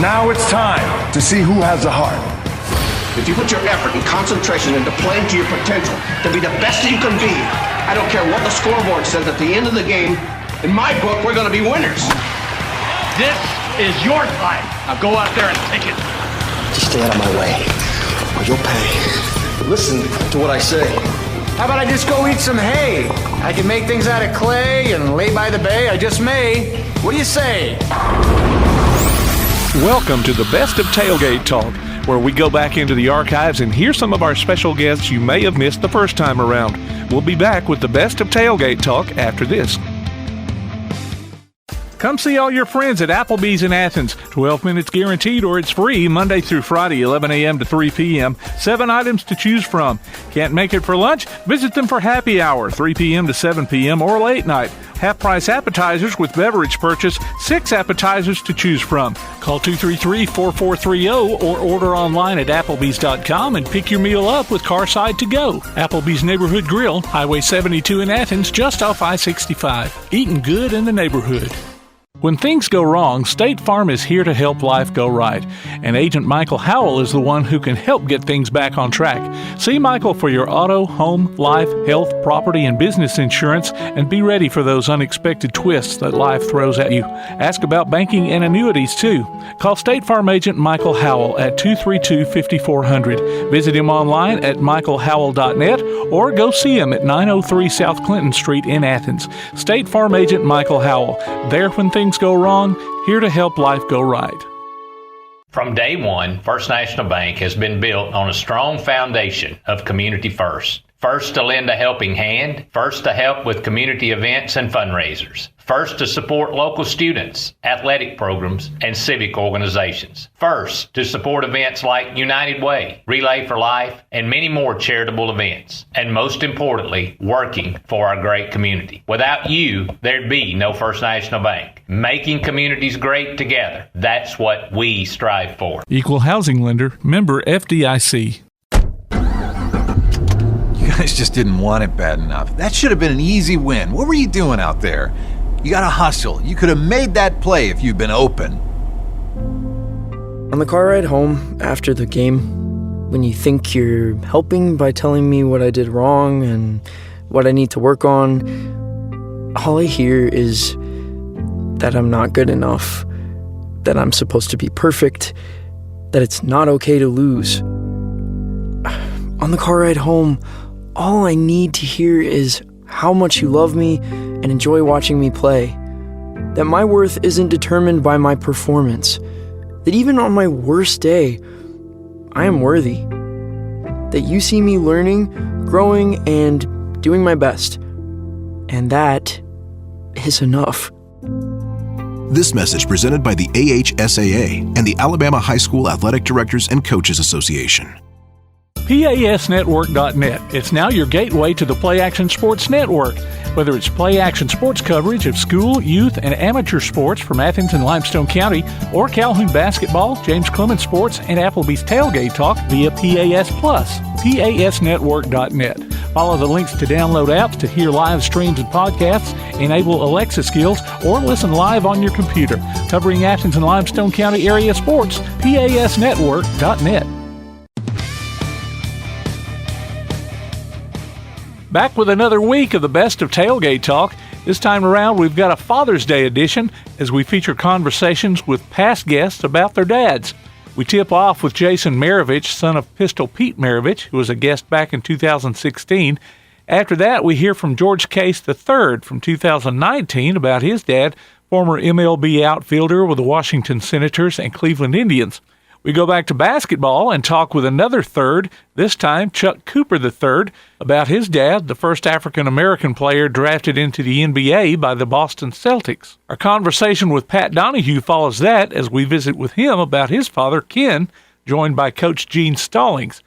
Now it's time to see who has the heart. If you put your effort and concentration into playing to your potential, to be the best that you can be, I don't care what the scoreboard says at the end of the game, in my book, we're going to be winners. This is your time. Now go out there and take it. Just stay out of my way, or you'll pay. Listen to what I say. How about I just go eat some hay? I can make things out of clay and lay by the bay. I just may. What do you say? Welcome to the Best of Tailgate Talk, where we go back into the archives and hear some of our special guests you may have missed the first time around. We'll be back with the Best of Tailgate Talk after this. Come see all your friends at Applebee's in Athens. 12 minutes guaranteed or it's free Monday through Friday, 11 a.m. to 3 p.m. 7 items to choose from. Can't make it for lunch? Visit them for happy hour, 3 p.m. to 7 p.m. or late night. Half-price appetizers with beverage purchase, 6 appetizers to choose from. Call 233-4430 or order online at Applebee's.com and pick your meal up with Carside to Go. Applebee's Neighborhood Grill, Highway 72 in Athens, just off I-65. Eating good in the neighborhood. When things go wrong, State Farm is here to help life go right. And Agent Michael Howell is the one who can help get things back on track. See Michael for your auto, home, life, health, property, and business insurance, and be ready for those unexpected twists that life throws at you. Ask about banking and annuities, too. Call State Farm Agent Michael Howell at 232-5400. Visit him online at michaelhowell.net or go see him at 903 South Clinton Street in Athens. State Farm Agent Michael Howell. There when things go wrong, here to help life go right. From day one, First National Bank has been built on a strong foundation of community first. First to lend a helping hand, first to help with community events and fundraisers, first to support local students, athletic programs, and civic organizations, first to support events like United Way, Relay for Life, and many more charitable events, and most importantly, working for our great community. Without you, there'd be no First National Bank. Making communities great together, that's what we strive for. Equal housing lender, member FDIC. You guys just didn't want it bad enough. That should have been an easy win. What were you doing out there? You gotta hustle. You could have made that play if you'd been open. On the car ride home after the game, when you think you're helping by telling me what I did wrong and what I need to work on, all I hear is that I'm not good enough, that I'm supposed to be perfect, that it's not okay to lose. On the car ride home, all I need to hear is how much you love me and enjoy watching me play. That my worth isn't determined by my performance. That even on my worst day, I am worthy. That you see me learning, growing, and doing my best. And that is enough. This message presented by the AHSAA and the Alabama High School Athletic Directors and Coaches Association. PASnetwork.net. It's now your gateway to the Play Action Sports Network. Whether it's Play Action Sports coverage of school, youth, and amateur sports from Athens and Limestone County, or Calhoun basketball, James Clemens Sports, and Applebee's Tailgate Talk via PAS Plus. PASnetwork.net. Follow the links to download apps to hear live streams and podcasts, enable Alexa skills, or listen live on your computer. Covering Athens and Limestone County area sports, PASnetwork.net. Back with another week of the Best of Tailgate Talk. This time around, we've got a Father's Day edition as we feature conversations with past guests about their dads. We tip off with Jaeson Maravich, son of Pistol Pete Maravich, who was a guest back in 2016. After that, we hear from George Case III from 2019 about his dad, former MLB outfielder with the Washington Senators and Cleveland Indians. We go back to basketball and talk with another third, this time Chuck Cooper III, about his dad, the first African-American player drafted into the NBA by the Boston Celtics. Our conversation with Pat Donahue follows that as we visit with him about his father, Ken, joined by Coach Gene Stallings.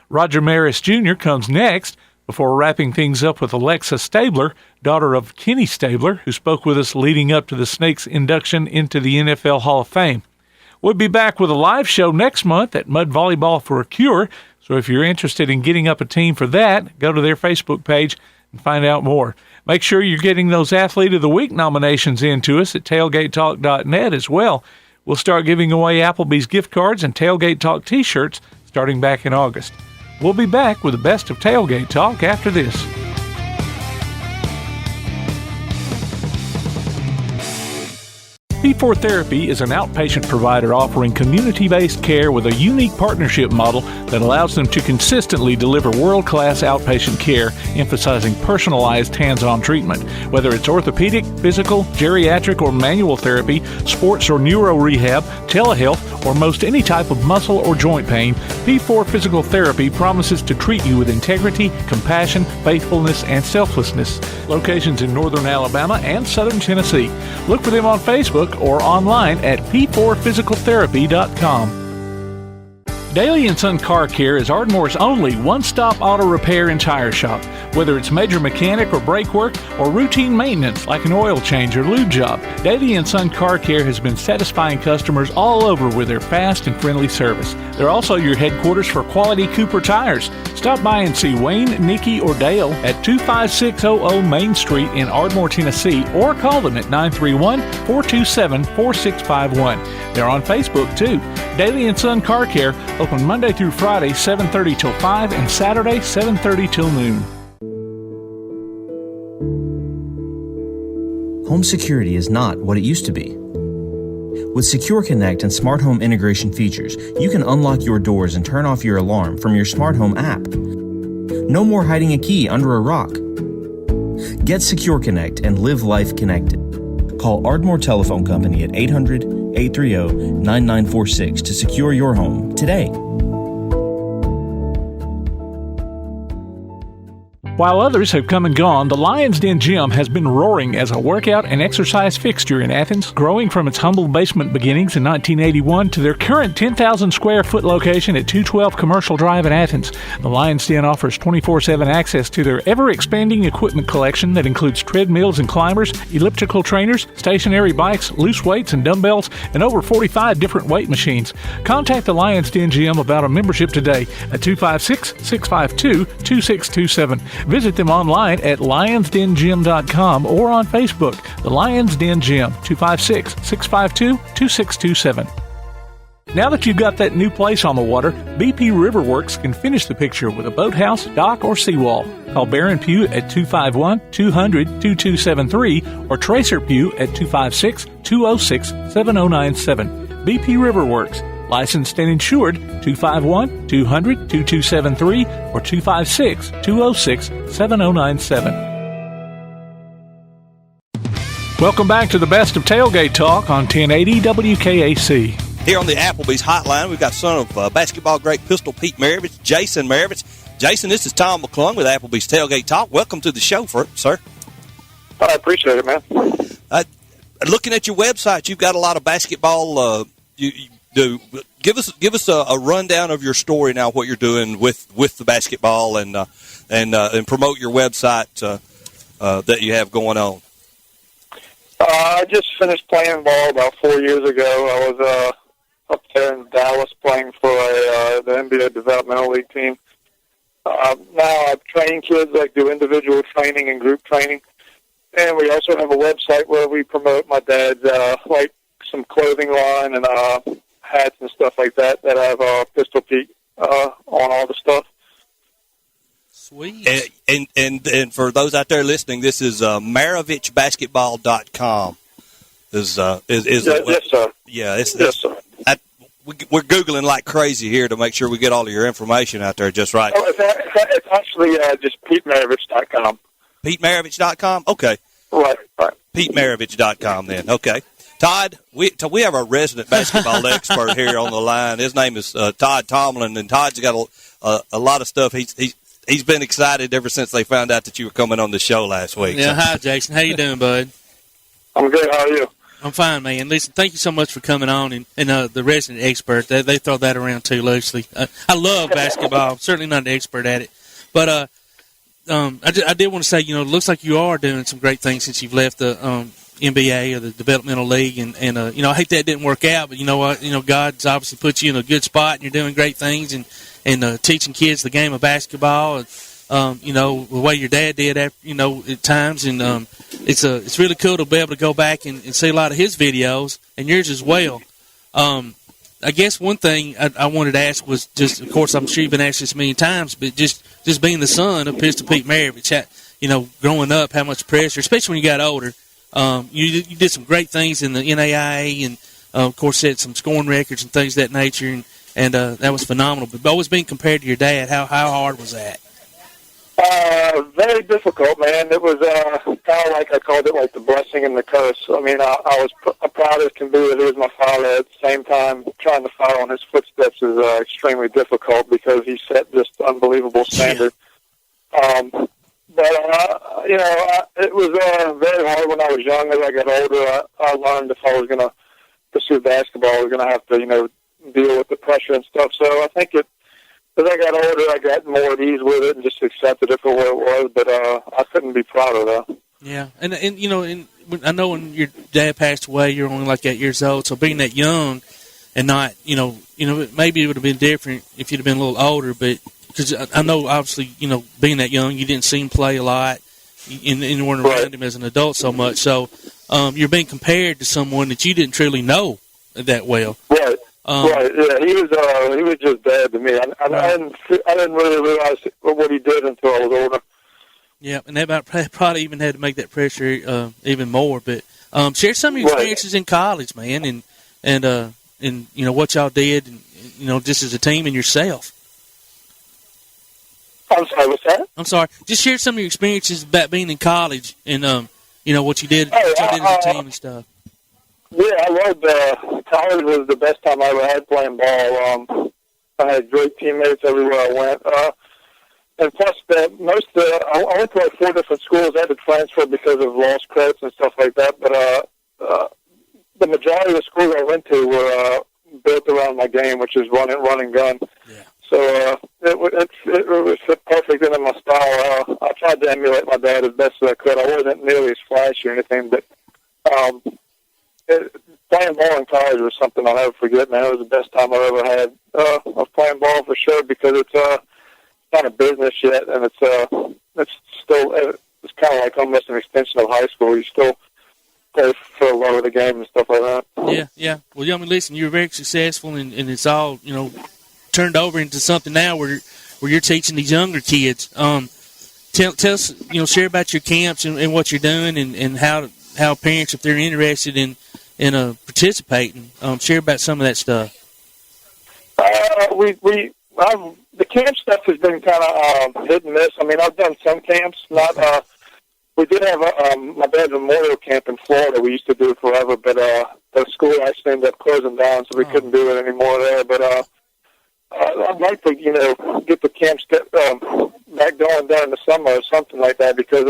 Roger Maris Jr. comes next before wrapping things up with Alexa Stabler, daughter of Kenny Stabler, who spoke with us leading up to the Snakes' induction into the NFL Hall of Fame. We'll be back with a live show next month at Mud Volleyball for a Cure, so if you're interested in getting up a team for that, go to their Facebook page and find out more. Make sure you're getting those Athlete of the Week nominations in to us at tailgatetalk.net as well. We'll start giving away Applebee's gift cards and Tailgate Talk t-shirts starting back in August. We'll be back with the best of Tailgate Talk after this. P4 Therapy is an outpatient provider offering community-based care with a unique partnership model that allows them to consistently deliver world-class outpatient care, emphasizing personalized hands-on treatment. Whether it's orthopedic, physical, geriatric, or manual therapy, sports or neuro rehab, telehealth, or most any type of muscle or joint pain, P4 Physical Therapy promises to treat you with integrity, compassion, faithfulness, and selflessness. Locations in northern Alabama and southern Tennessee. Look for them on Facebook or online at p4physicaltherapy.com. Daly & Son Car Care is Ardmore's only one-stop auto repair and tire shop. Whether it's major mechanic or brake work or routine maintenance like an oil change or lube job, Daly & Son Car Care has been satisfying customers all over with their fast and friendly service. They're also your headquarters for quality Cooper tires. Stop by and see Wayne, Nikki, or Dale at 25600 Main Street in Ardmore, Tennessee, or call them at 931-427-4651. They're on Facebook, too. Daly & Son Car Care, open Monday through Friday, 7:30 till 5, and Saturday, 7:30 till noon. Home security is not what it used to be. With Secure Connect and smart home integration features, you can unlock your doors and turn off your alarm from your smart home app. No more hiding a key under a rock. Get Secure Connect and live life connected. Call Ardmore Telephone Company at 800-830-9946 to secure your home today. While others have come and gone, the Lion's Den Gym has been roaring as a workout and exercise fixture in Athens, growing from its humble basement beginnings in 1981 to their current 10,000 square foot location at 212 Commercial Drive in Athens. The Lion's Den offers 24/7 access to their ever-expanding equipment collection that includes treadmills and climbers, elliptical trainers, stationary bikes, loose weights and dumbbells, and over 45 different weight machines. Contact the Lion's Den Gym about a membership today at 256-652-2627. Visit them online at lionsdengym.com or on Facebook, The Lions Den Gym, 256-652-2627. Now that you've got that new place on the water, BP Riverworks can finish the picture with a boathouse, dock, or seawall. Call Barron Pugh at 251-200-2273 or Tracer Pugh at 256-206-7097. BP Riverworks. Licensed and insured, 251-200-2273 or 256-206-7097. Welcome back to the best of Tailgate Talk on 1080 WKAC. Here on the Applebee's hotline, we've got son of basketball great Pistol Pete Maravich, Jaeson Maravich. Jaeson, this is Tom McClung with Applebee's Tailgate Talk. Welcome to the show, sir. I appreciate it, man. Looking at your website, you've got a lot of basketball. Give us a rundown of your story now. What you're doing with the basketball and promote your website that you have going on. I just finished playing ball about 4 years ago. I was up there in Dallas playing for the NBA Developmental League team. Now I train kids, like do individual training and group training, and we also have a website where we promote my dad's like some clothing line and hats and stuff like that have Pistol Pete on all the stuff. Sweet. And for those out there listening, this is MaravichBasketball.com. Yes, sir. Yeah, yes, sir. We're Googling like crazy here to make sure we get all of your information out there just right. Oh, it's actually just PeteMaravich.com. PeteMaravich.com? Okay. Right. PeteMaravich.com then. Okay. Todd, we have our resident basketball expert here on the line. His name is Todd Tomlin, and Todd's got a lot of stuff. He's been excited ever since they found out that you were coming on the show last week. Yeah, Hi, Jason. How you doing, bud? I'm good. How are you? I'm fine, man. Listen, thank you so much for coming on, and the resident expert. They throw that around too loosely. I love basketball. I'm certainly not an expert at it, but I did want to say, it looks like you are doing some great things since you've left the NBA or the developmental league, and I hate that didn't work out, but you know what? God's obviously put you in a good spot, and you're doing great things, and teaching kids the game of basketball, the way your dad did, at times, and it's really cool to be able to go back and see a lot of his videos and yours as well. I guess one thing I wanted to ask was just, of course, I'm sure you've been asked this a million times, but just being the son of Pistol Pete Maravich, growing up, how much pressure, especially when you got older. You did some great things in the NAIA and, of course, set some scoring records and things of that nature, and that was phenomenal. But always being compared to your dad, how hard was that? Very difficult, man. It was kind of like I called it like the blessing and the curse. I mean, I was proud as can be that he was my father. At the same time, trying to follow in his footsteps is extremely difficult because he set just unbelievable standard. But it was very hard when I was young. As I got older, I learned if I was going to pursue basketball, I was going to have to, deal with the pressure and stuff. So I think as I got older, I got more at ease with it and just accepted it for what it was. But I couldn't be prouder, though. Yeah, and I know when your dad passed away, you were only like 8 years old. So being that young and not, maybe it would have been different if you'd have been a little older. But because I know, obviously, being that young, you didn't see him play a lot, and you weren't around him as an adult so much. So you're being compared to someone that you didn't truly know that well. Right. Right. Yeah, he was just dad to me. I didn't really realize what he did until I was older. Yeah, and that probably even had to make that pressure even more. But share some of your experiences in college, man, and what y'all did, and just as a team and yourself. I'm sorry, what's that? I'm sorry. Just share some of your experiences about being in college and what you did, as a team and stuff. Yeah, I loved college. Was the best time I ever had playing ball. I had great teammates everywhere I went. And plus, I went to like 4 different schools. I had to transfer because of lost credits and stuff like that. But the majority of the schools I went to were built around my game, which is run and gun. Yeah. So it was fit perfect into my style. I tried to emulate my dad as best as I could. I wasn't nearly as flashy or anything, but playing ball in college was something I'll never forget, man. It was the best time I've ever had of playing ball for sure because it's not a business yet, and it's kind of like almost an extension of high school. You still play for the love of the game and stuff like that. Yeah. Well, listen, you're very successful, and it's all turned over into something now where you're teaching these younger kids. Tell us, share about your camps and what you're doing, and how parents, if they're interested in participating, share about some of that stuff. The camp stuff has been kind of hit and miss. I mean, I've done some camps. We did have my dad's memorial camp in Florida. We used to do forever, but the school actually ended up closing down, so we couldn't do it anymore there. But I'd like to, get the camps back going during the summer or something like that because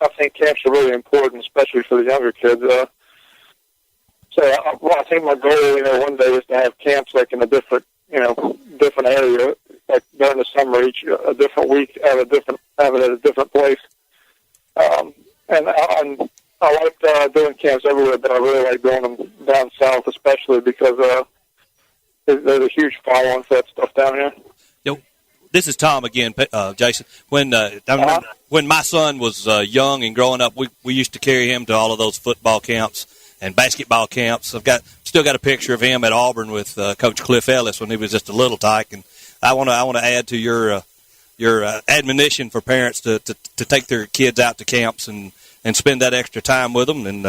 I think camps are really important, especially for the younger kids. So I think my goal, one day is to have camps like in a different area, like during the summer, a different week, have it at a different place. And I like doing camps everywhere, but I really like doing them down south, especially because there's a huge following for that stuff down here. This is Tom again, Jason. When my son was young and growing up, we used to carry him to all of those football camps and basketball camps. Still got a picture of him at Auburn with Coach Cliff Ellis when he was just a little tyke. And I want to add to your admonition for parents to take their kids out to camps and spend that extra time with them and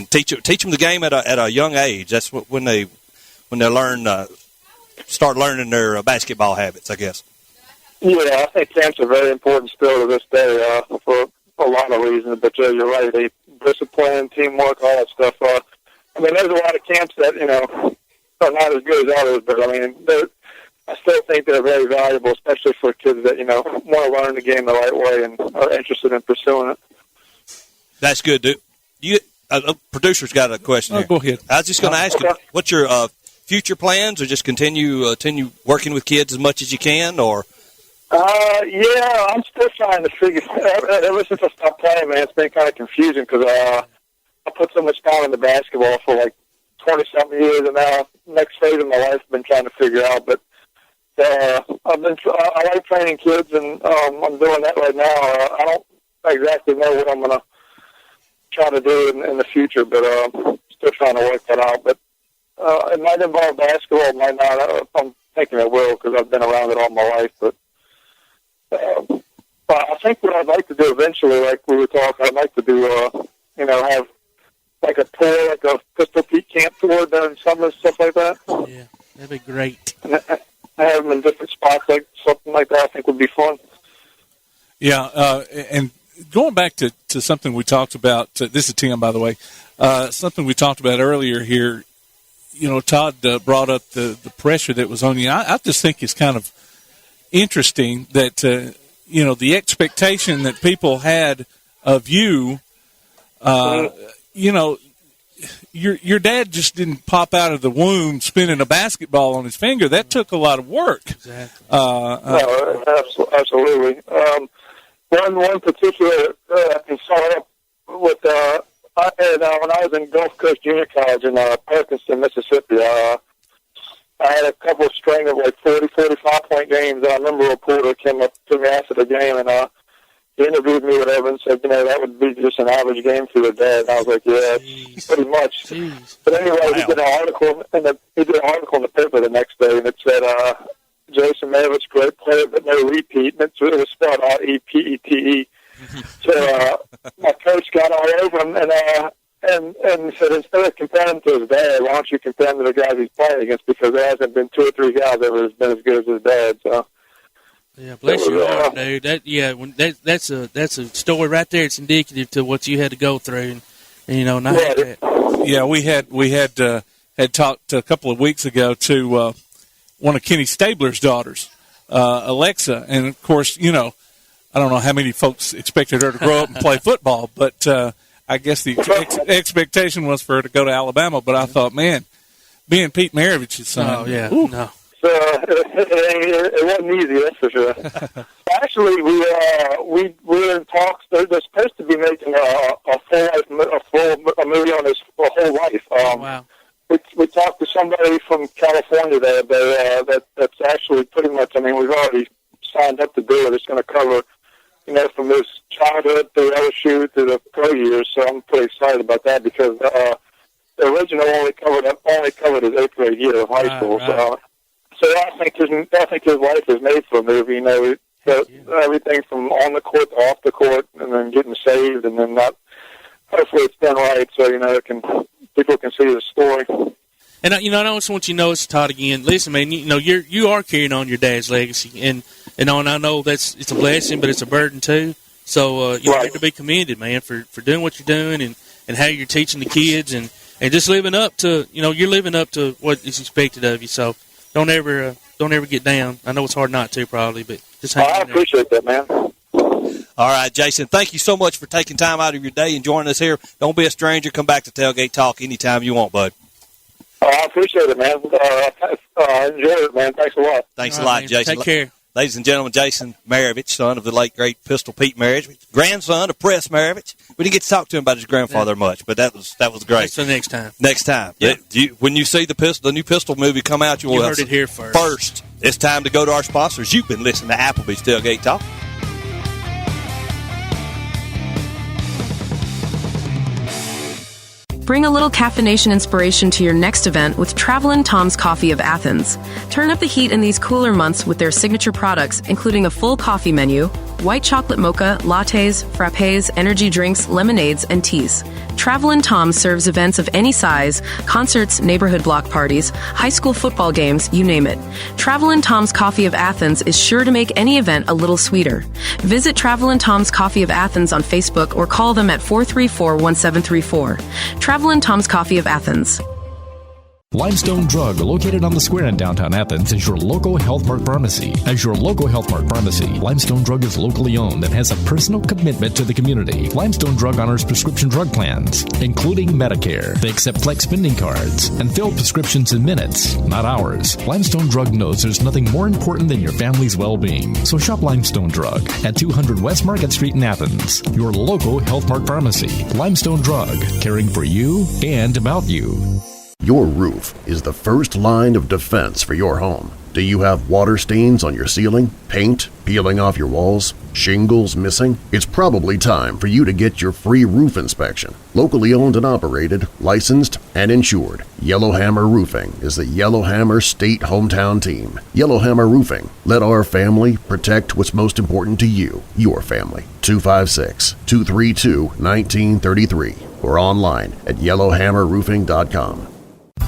teach them the game at a young age. That's when they start learning their basketball habits, I guess. Yeah, I think camps are very important still to this day for a lot of reasons. But you're right, discipline, teamwork, all that stuff. I mean, there's a lot of camps that are not as good as others, but I mean, I still think they're very valuable, especially for kids that want to learn the game the right way and are interested in pursuing it. That's good, dude. Producer's got a question here. Go ahead. I was just going to ask you, what's your future plans, or just continue working with kids as much as you can, or? Yeah, I'm still trying to figure. Ever since I stopped playing, man, it's been kind of confusing because I put so much time into basketball for like 20-something years, and now next phase of my life I've been trying to figure out. But I like training kids, and I'm doing that right now. I don't exactly know what I'm going to try to do in the future, but still trying to work that out. But it might involve basketball, it might not. I'm thinking it will because I've been around it all my life. But I think what I'd like to do eventually, like we were talking, I'd like to do, have like a tour, like a Pistol Pete camp tour during summer and stuff like that. Yeah, that'd be great. And I have them in different spots, like something like that. I think would be fun. Yeah, and going back to something we talked about, this is Tim, by the way, something we talked about earlier here, Todd brought up the pressure that was on you. I just think it's kind of interesting that, the expectation that people had of you, your dad just didn't pop out of the womb spinning a basketball on his finger. That took a lot of work. Exactly. No, absolutely. One particular I saw up with I had when I was in Gulf Coast Junior College in Parkinston, Mississippi. I had a couple of string of like 40, 45-point games. And I remember a reporter came up to me after the game and he interviewed me, whatever, and said, that would be just an average game for your dad. And I was like, yeah, pretty much. Jeez. But anyway, he did an article in the paper the next day, and it said, Jaeson Maravich, great player, but no repeat. And it was spelled out E-P-E-T-E. So my coach got all over him and said, instead of comparing him to his dad, why don't you compare him to the guys he's playing against? Because there hasn't been 2 or 3 guys that have been as good as his dad. So. Yeah, bless your heart, dude. That's a story right there. It's indicative to what you had to go through, and not have that. Yeah, we had talked a couple of weeks ago to one of Kenny Stabler's daughters, Alexa, and of course, I don't know how many folks expected her to grow up and play football, but I guess the expectation was for her to go to Alabama. But I thought, man, being Pete Maravich's son, no. So it wasn't easy, that's for sure. Actually, we're in talks. They're supposed to be making a movie on his whole life. Wow. We talked to somebody from California there, that's actually pretty much. I mean, we've already signed up to do it. It's going to cover, from his childhood to LSU to the pro years. So I'm pretty excited about that because the original only covered his 8th grade year of high school. Right. So I think his life is made for a movie. Everything from on the court to off the court, and then getting saved, and then hopefully it's done right, so people can see the story. And I just want you to know, it's Todd again. Listen, man, you are carrying on your dad's legacy, and I know it's a blessing, but it's a burden too. So you're to be commended, man, for doing what you're doing and how you're teaching the kids and just living up to you're living up to what is expected of you. So. Don't ever get down. I know it's hard not to, probably, but just hang in there. I appreciate that, man. All right, Jaeson, thank you so much for taking time out of your day and joining us here. Don't be a stranger. Come back to Tailgate Talk anytime you want, bud. I appreciate it, man. Enjoy it, man. Thanks a lot. Thanks a lot, Jaeson. Take care. Ladies and gentlemen, Jaeson Maravich, son of the late, great Pistol Pete Maravich, grandson of Press Maravich. We didn't get to talk to him about his grandfather much, but that was great. That's the next time. Next time. Yeah. When you see the new Pistol movie come out, you heard it here first. First, it's time to go to our sponsors. You've been listening to Applebee's Tailgate Talk. Bring a little caffeination inspiration to your next event with Travelin' Tom's Coffee of Athens. Turn up the heat in these cooler months with their signature products, including a full coffee menu, white chocolate mocha, lattes, frappes, energy drinks, lemonades, and teas. Travelin' Tom serves events of any size, concerts, neighborhood block parties, high school football games, you name it. Travelin' Tom's Coffee of Athens is sure to make any event a little sweeter. Visit Travelin' Tom's Coffee of Athens on Facebook or call them at 434-1734. Travelin' Tom's Coffee of Athens. Limestone Drug, located on the square in downtown Athens, is your local Health Mart pharmacy. As your local Health Mart pharmacy, Limestone Drug is locally owned and has a personal commitment to the community. Limestone Drug honors prescription drug plans, including Medicare. They accept flex spending cards and fill prescriptions in minutes, not hours. Limestone Drug knows there's nothing more important than your family's well-being. So shop Limestone Drug at 200 West Market Street in Athens. Your local Health Mart pharmacy. Limestone Drug, caring for you and about you. Your roof is the first line of defense for your home. Do you have water stains on your ceiling, paint peeling off your walls, shingles missing? It's probably time for you to get your free roof inspection. Locally owned and operated, licensed, and insured, Yellowhammer Roofing is the Yellowhammer State Hometown Team. Yellowhammer Roofing. Let our family protect what's most important to you, your family. 256-232-1933 or online at yellowhammerroofing.com.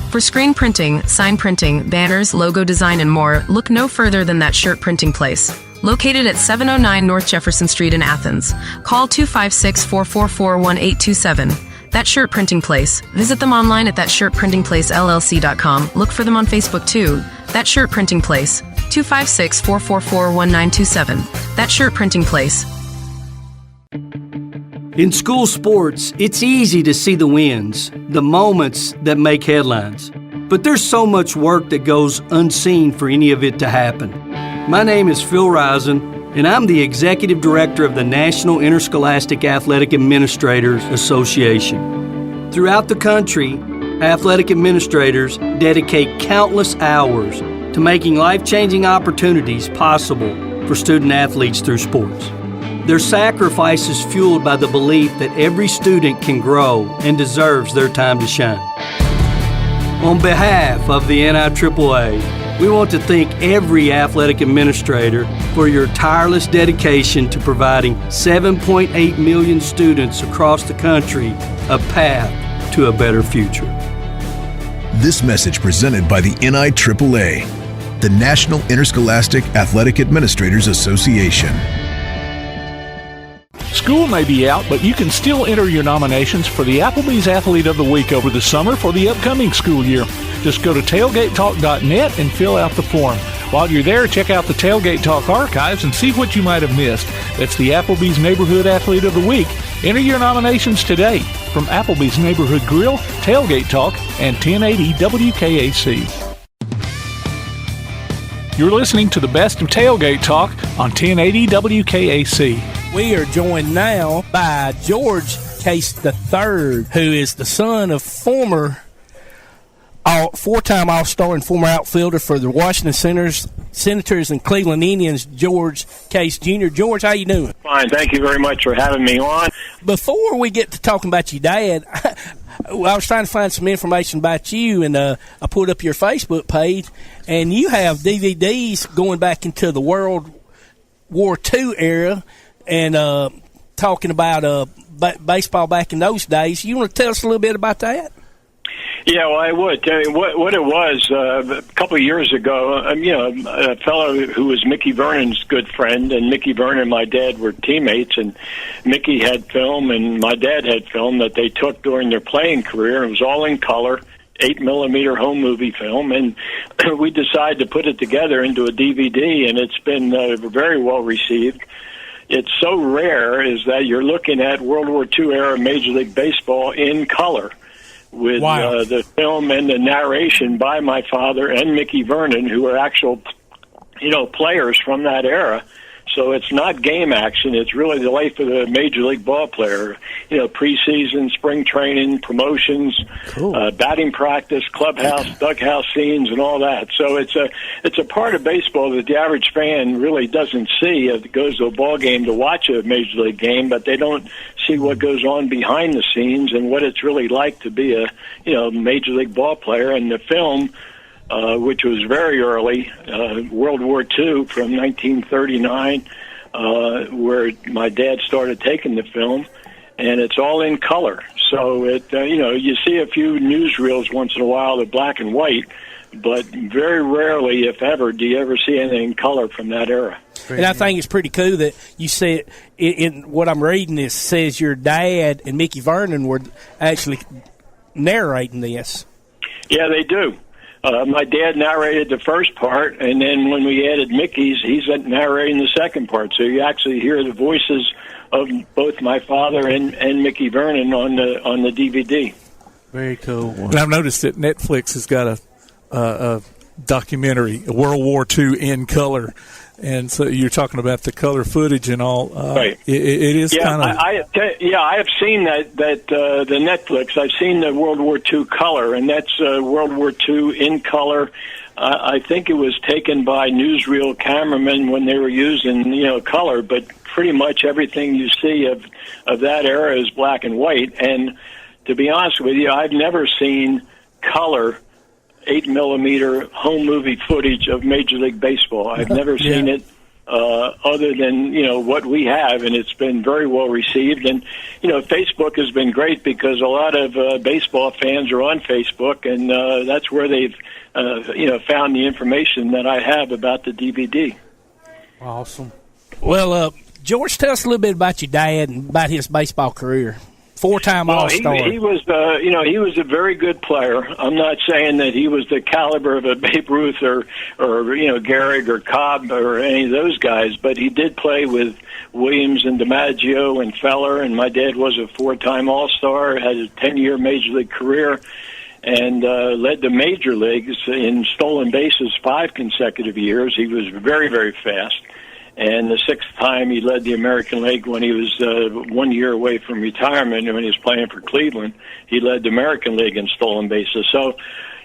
For screen printing, sign printing, banners, logo design, and more, look no further than That Shirt Printing Place. Located at 709 North Jefferson Street in Athens. Call 256-444-1827. That Shirt Printing Place. Visit them online at thatshirtprintingplacellc.com. Look for them on Facebook too. That Shirt Printing Place. 256-444-1927. That Shirt Printing Place. In school sports, it's easy to see the wins, the moments that make headlines. But there's so much work that goes unseen for any of it to happen. My name is Phil Risen, and I'm the Executive Director of the National Interscholastic Athletic Administrators Association. Throughout the country, athletic administrators dedicate countless hours to making life-changing opportunities possible for student athletes through sports. Their sacrifice is fueled by the belief that every student can grow and deserves their time to shine. On behalf of the NIAAA, we want to thank every athletic administrator for your tireless dedication to providing 7.8 million students across the country a path to a better future. This message presented by the NIAAA, the National Interscholastic Athletic Administrators Association. School may be out, but you can still enter your nominations for the Applebee's Athlete of the Week over the summer for the upcoming school year. Just go to tailgatetalk.net and fill out the form. While you're there, check out the Tailgate Talk archives and see what you might have missed. That's the Applebee's Neighborhood Athlete of the Week. Enter your nominations today from Applebee's Neighborhood Grill, Tailgate Talk, and 1080 WKAC. You're listening to the best of Tailgate Talk on 1080 WKAC. We are joined now by George Case III, who is the son of former four-time All-Star and former outfielder for the Washington Senators and Cleveland Indians, George Case Jr. George, how you doing? Fine. Thank you very much for having me on. Before we get to talking about your dad, I was trying to find some information about you, and I pulled up your Facebook page, and you have DVDs going back into the World War II era, and talking about baseball back in those days. You want to tell us a little bit about that? Yeah, well, I would tell you what it was. A couple of years ago, a fellow who was Mickey Vernon's good friend, and Mickey Vernon and my dad were teammates, and Mickey had film and my dad had film that they took during their playing career. It was all in color, 8mm home movie film, and we decided to put it together into a DVD, and it's been very well received. It's so rare is that you're looking at World War II era Major League Baseball in color with the film and the narration by my father and Mickey Vernon, who are actual, players from that era. So it's not game action. It's really the life of the Major League ball player. Preseason, spring training, promotions, batting practice, clubhouse, dugout scenes, and all that. So it's a part of baseball that the average fan really doesn't see. It goes to a ball game to watch a Major League game, but they don't see what goes on behind the scenes and what it's really like to be a Major League ball player. And the film, which was very early, World War II from 1939, where my dad started taking the film, and it's all in color. So you see a few newsreels once in a while, they're black and white, but very rarely, if ever, do you ever see anything in color from that era. And I think it's pretty cool that you said, in what I'm reading, it says your dad and Mickey Vernon were actually narrating this. Yeah, they do. My dad narrated the first part, and then when we added Mickey's, he's narrating the second part. So you actually hear the voices of both my father and Mickey Vernon on the DVD. Very cool. And I've noticed that Netflix has got a documentary, World War II in color, And so you're talking about the color footage and all. Right. It is kind of. I have seen that the Netflix. I've seen the World War II color, and that's World War II in color. I think it was taken by newsreel cameramen when they were using color, but pretty much everything you see of that era is black and white. And to be honest with you, I've never seen color 8mm home movie footage of Major League Baseball. I've never seen it other than what we have, and it's been very well received. And Facebook has been great because a lot of baseball fans are on Facebook, and that's where they've found the information that I have about the DVD. Awesome. Well, George, tell us a little bit about your dad and about his baseball career. 4-time All-Star. He was, he was a very good player. I'm not saying that he was the caliber of a Babe Ruth or Gehrig or Cobb or any of those guys, but he did play with Williams and DiMaggio and Feller, and my dad was a 4-time All-Star, had a 10-year Major League career, and led the major leagues in stolen bases 5 consecutive years. He was very, very fast. And the 6th time he led the American League when he was 1 year away from retirement, when he was playing for Cleveland, he led the American League in stolen bases. So,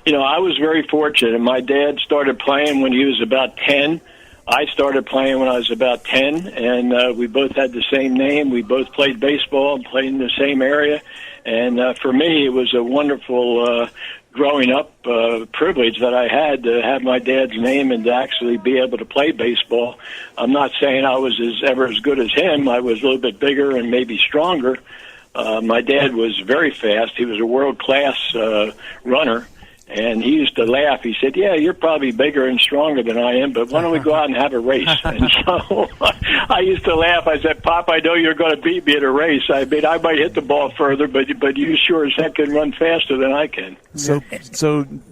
I was very fortunate. My dad started playing when he was about 10. I started playing when I was about 10, and we both had the same name. We both played baseball, played in the same area. And for me, it was a wonderful growing up privilege that I had to have my dad's name and to actually be able to play baseball. I'm not saying I was ever as good as him. I was a little bit bigger and maybe stronger. My dad was very fast. He was a world-class runner. And he used to laugh. He said, "Yeah, you're probably bigger and stronger than I am, but why don't we go out and have a race?" And so I used to laugh. I said, "Pop, I know you're going to beat me at a race. I mean, I might hit the ball further, but you sure as heck can run faster than I can." So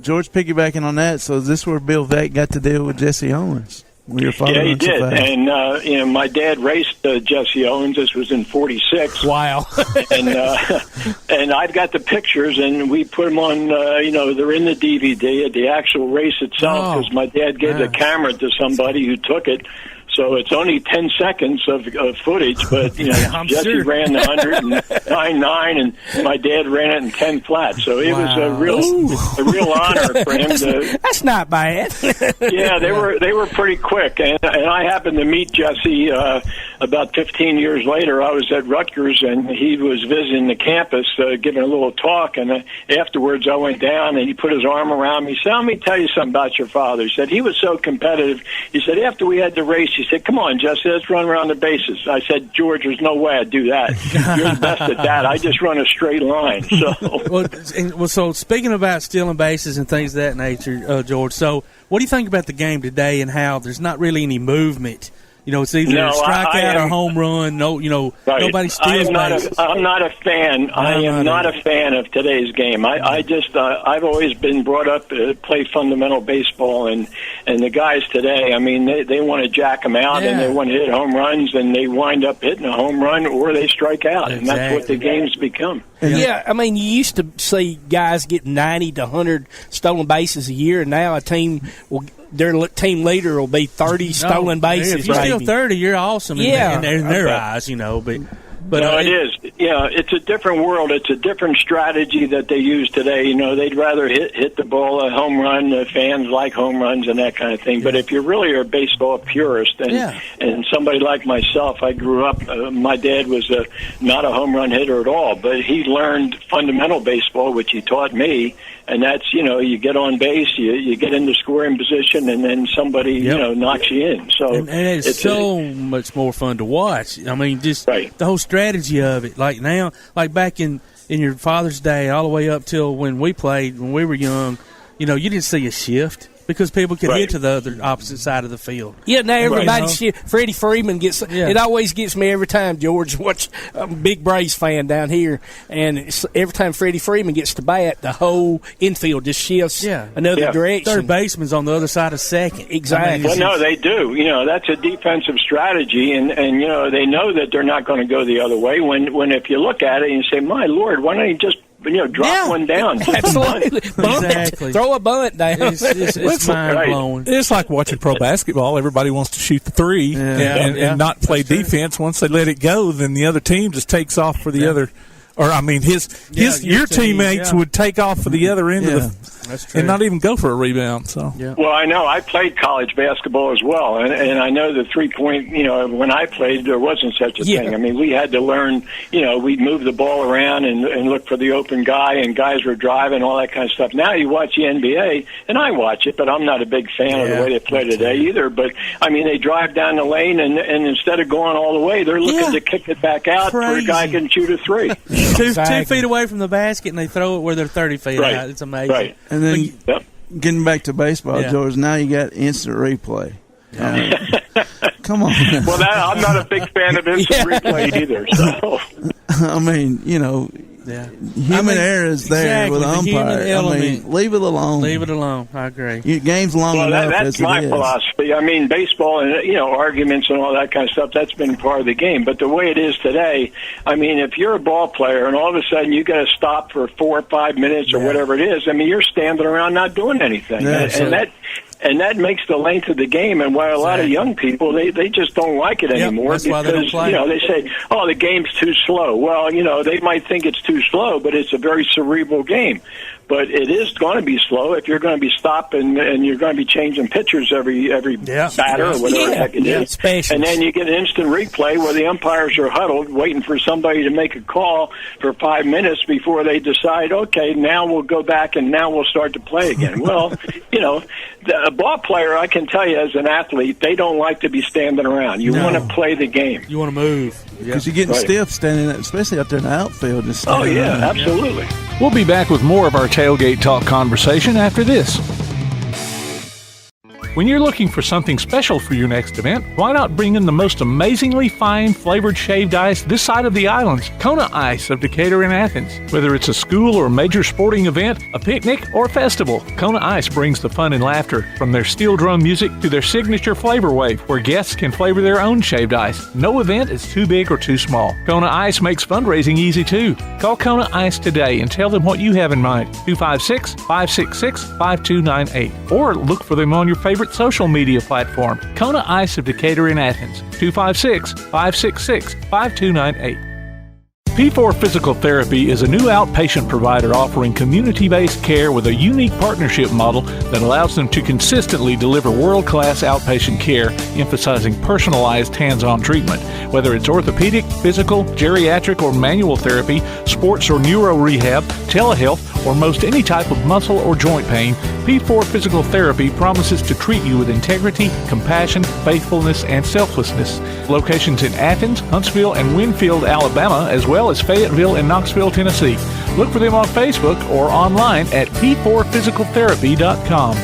George, piggybacking on that, so this is where Bill Veeck got to deal with Jesse Owens. Yeah, he did. And my dad raced Jesse Owens. This was in '46. Wow. and I've got the pictures, and we put them on. They're in the DVD at the actual race itself because my dad gave the camera to somebody who took it. So it's only 10 seconds of footage, but Jesse ran the 109.9, and my dad ran it in 10 flat. So it was a real honor for him to. That's not bad. Yeah, they were pretty quick, and I happened to meet Jesse about 15 years later. I was at Rutgers, and he was visiting the campus, giving a little talk. And afterwards, I went down, and he put his arm around me. He said, "Let me tell you something about your father." He said he was so competitive. He said after we had the race, he said, "Come on, Jesse, let's run around the bases." I said, "George, there's no way I'd do that. You're the best at that. I just run a straight line." So, so speaking about stealing bases and things of that nature, George, so what do you think about the game today and how there's not really any movement? It's either a strikeout or home run. Right. Nobody steals bases. I'm not a fan. I am not a fan of today's game. I've always been brought up to play fundamental baseball, and the guys today, I mean, they want to jack them out and they want to hit home runs, and they wind up hitting a home run or they strike out, and that's what the game's become. Yeah, I mean, you used to see guys get 90 to 100 stolen bases a year, and now their team leader will be 30 stolen bases. If you steal 30, you're awesome in their eyes, But it is. Yeah, it's a different world. It's a different strategy that they use today. They'd rather hit the ball a home run. Fans like home runs and that kind of thing. But if you really are a baseball purist and somebody like myself, I grew up. My dad was not a home run hitter at all, but he learned fundamental baseball, which he taught me. And that's, you get on base, you get into scoring position, and then somebody, knocks you in. So and it's so much more fun to watch. I mean, just the whole strategy of it. Like now, like back in your father's day, all the way up till when we played, when we were young, you didn't see a shift. Because people could hit to the other opposite side of the field. Yeah, now everybody's Freddie Freeman gets. It always gets me every time, George. Watch, I'm a big Braves fan down here, and every time Freddie Freeman gets to bat, the whole infield just shifts another direction. Third baseman's on the other side of second. Exactly. Well, no, they do. That's a defensive strategy, and they know that they're not going to go the other way. When if you look at it and you say, "My Lord, why don't you just drop one down. Absolutely. Bunt. Exactly. Throw a bunt down. It's mind-blowing. It's like watching pro basketball. Everybody wants to shoot the three and not play defense. Once they let it go, then the other team just takes off for the other. Or, I mean, your teammates would take off for the other end of the and not even go for a rebound. So, Well, I know. I played college basketball as well, and I know the three-point, when I played, there wasn't such a thing. I mean, we had to learn, we'd move the ball around and look for the open guy, and guys were driving, all that kind of stuff. Now you watch the NBA, and I watch it, but I'm not a big fan of the way they play today either. But, I mean, they drive down the lane, and instead of going all the way, they're looking to kick it back out where a guy can shoot a three. 2 feet away from the basket, and they throw it where they're 30 feet out. It's amazing. Right. And then getting back to baseball, George, now you got instant replay. Come on. Well, I'm not a big fan of instant replay either. So. I mean, human error is there with the umpire. I mean, leave it alone. Leave it alone. I agree. Your game's long enough. That's my philosophy. I mean, baseball and arguments and all that kind of stuff, that's been part of the game. But the way it is today, I mean, if you're a ball player and all of a sudden you got to stop for 4 or 5 minutes or whatever it is, I mean, you're standing around not doing anything, and that makes the length of the game. And why a lot of young people they just don't like it anymore that's why they don't play. they say, oh, the game's too slow. Well, they might think it's too slow, but it's a very cerebral game. But it is going to be slow if you're going to be stopping and you're going to be changing pitchers every batter or whatever the heck it is. And then you get an instant replay where the umpires are huddled waiting for somebody to make a call for 5 minutes before they decide, okay, now we'll go back and now we'll start to play again. Well, a ball player, I can tell you as an athlete, they don't like to be standing around. You want to play the game. You want to move. Because you're getting stiff standing, especially out there in the outfield. Just around. Absolutely. We'll be back with more of our Tailgate Talk conversation after this. When you're looking for something special for your next event, why not bring in the most amazingly fine flavored shaved ice this side of the islands, Kona Ice of Decatur and Athens. Whether it's a school or major sporting event, a picnic, or festival, Kona Ice brings the fun and laughter. From their steel drum music to their signature flavor wave, where guests can flavor their own shaved ice. No event is too big or too small. Kona Ice makes fundraising easy too. Call Kona Ice today and tell them what you have in mind. 256-566-5298. Or look for them on your favorite social media platform. Kona Ice of Decatur in Athens. 256-566-5298. P4 Physical Therapy is a new outpatient provider offering community-based care with a unique partnership model that allows them to consistently deliver world-class outpatient care, emphasizing personalized hands-on treatment. Whether it's orthopedic, physical, geriatric, or manual therapy, sports or neuro rehab, telehealth, or most any type of muscle or joint pain, P4 Physical Therapy promises to treat you with integrity, compassion, faithfulness, and selflessness. Locations in Athens, Huntsville, and Winfield, Alabama, as well as Fayetteville and Knoxville, Tennessee. Look for them on Facebook or online at p4physicaltherapy.com.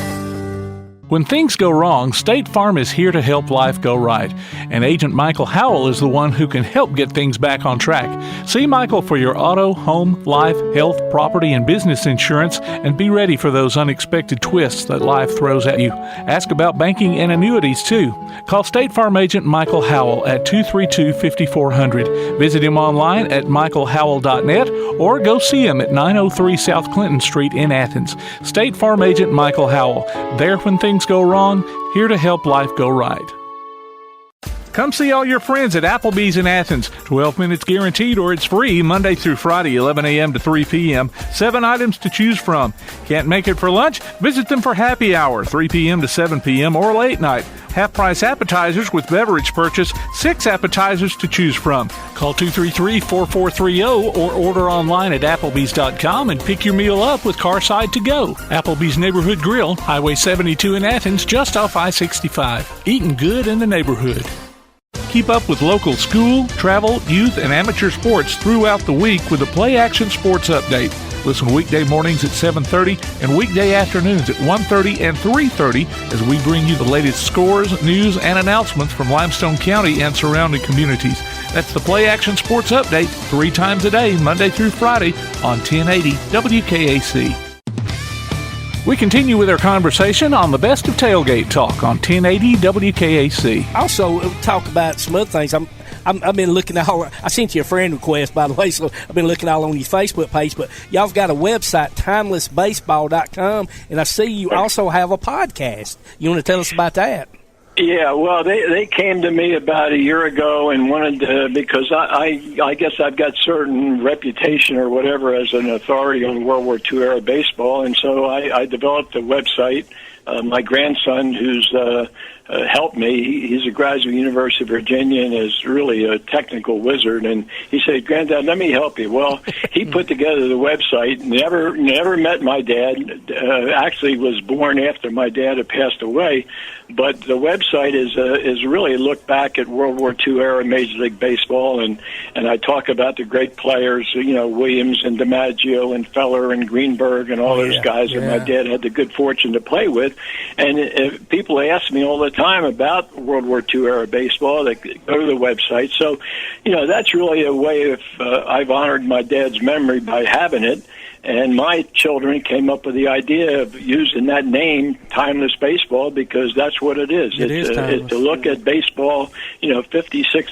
When things go wrong, State Farm is here to help life go right. And Agent Michael Howell is the one who can help get things back on track. See Michael for your auto, home, life, health, property, and business insurance, and be ready for those unexpected twists that life throws at you. Ask about banking and annuities, too. Call State Farm Agent Michael Howell at 232-5400. Visit him online at michaelhowell.net or go see him at 903 South Clinton Street in Athens. State Farm Agent Michael Howell. There when things go wrong, here to help life go right. Come see all your friends at Applebee's in Athens. 12 minutes guaranteed or it's free Monday through Friday, 11 a.m. to 3 p.m. 7 items to choose from. Can't make it for lunch? Visit them for happy hour, 3 p.m. to 7 p.m. or late night. Half-price appetizers with beverage purchase, 6 appetizers to choose from. Call 233-4430 or order online at Applebee's.com and pick your meal up with Carside to go. Applebee's Neighborhood Grill, Highway 72 in Athens, just off I-65. Eating good in the neighborhood. Keep up with local school, travel, youth, and amateur sports throughout the week with a Play Action Sports Update. Listen weekday mornings at 7:30 and weekday afternoons at 1:30 and 3:30 as we bring you the latest scores, news, and announcements from Limestone County and surrounding communities. That's the Play Action Sports Update 3 times a day, Monday through Friday on 1080 WKAC. We continue with our conversation on the best of Tailgate Talk on 1080 WKAC. Also, talk about some other things. I've been looking all. I sent you a friend request, by the way, so I've been looking all on your Facebook page. But y'all have got a website, timelessbaseball.com, and I see you also have a podcast. You want to tell us about that? Yeah, well, they came to me about a year ago and wanted to, because I guess I've got certain reputation or whatever as an authority on World War II era baseball, and so I developed a website. My grandson, who's helped me, he's a graduate of the University of Virginia and is really a technical wizard, and he said, "Granddad, let me help you." Well, he put together the website. Never met my dad. Actually was born after my dad had passed away. But the website is really a look back at World War II era Major League Baseball, and I talk about the great players, Williams and DiMaggio and Feller and Greenberg and all those guys that my dad had the good fortune to play with. And people ask me all the time about World War II era baseball. They go to the website. So, that's really a way of I've honored my dad's memory by having it. And my children came up with the idea of using that name, Timeless Baseball, because that's what it is. It's to look at baseball, 56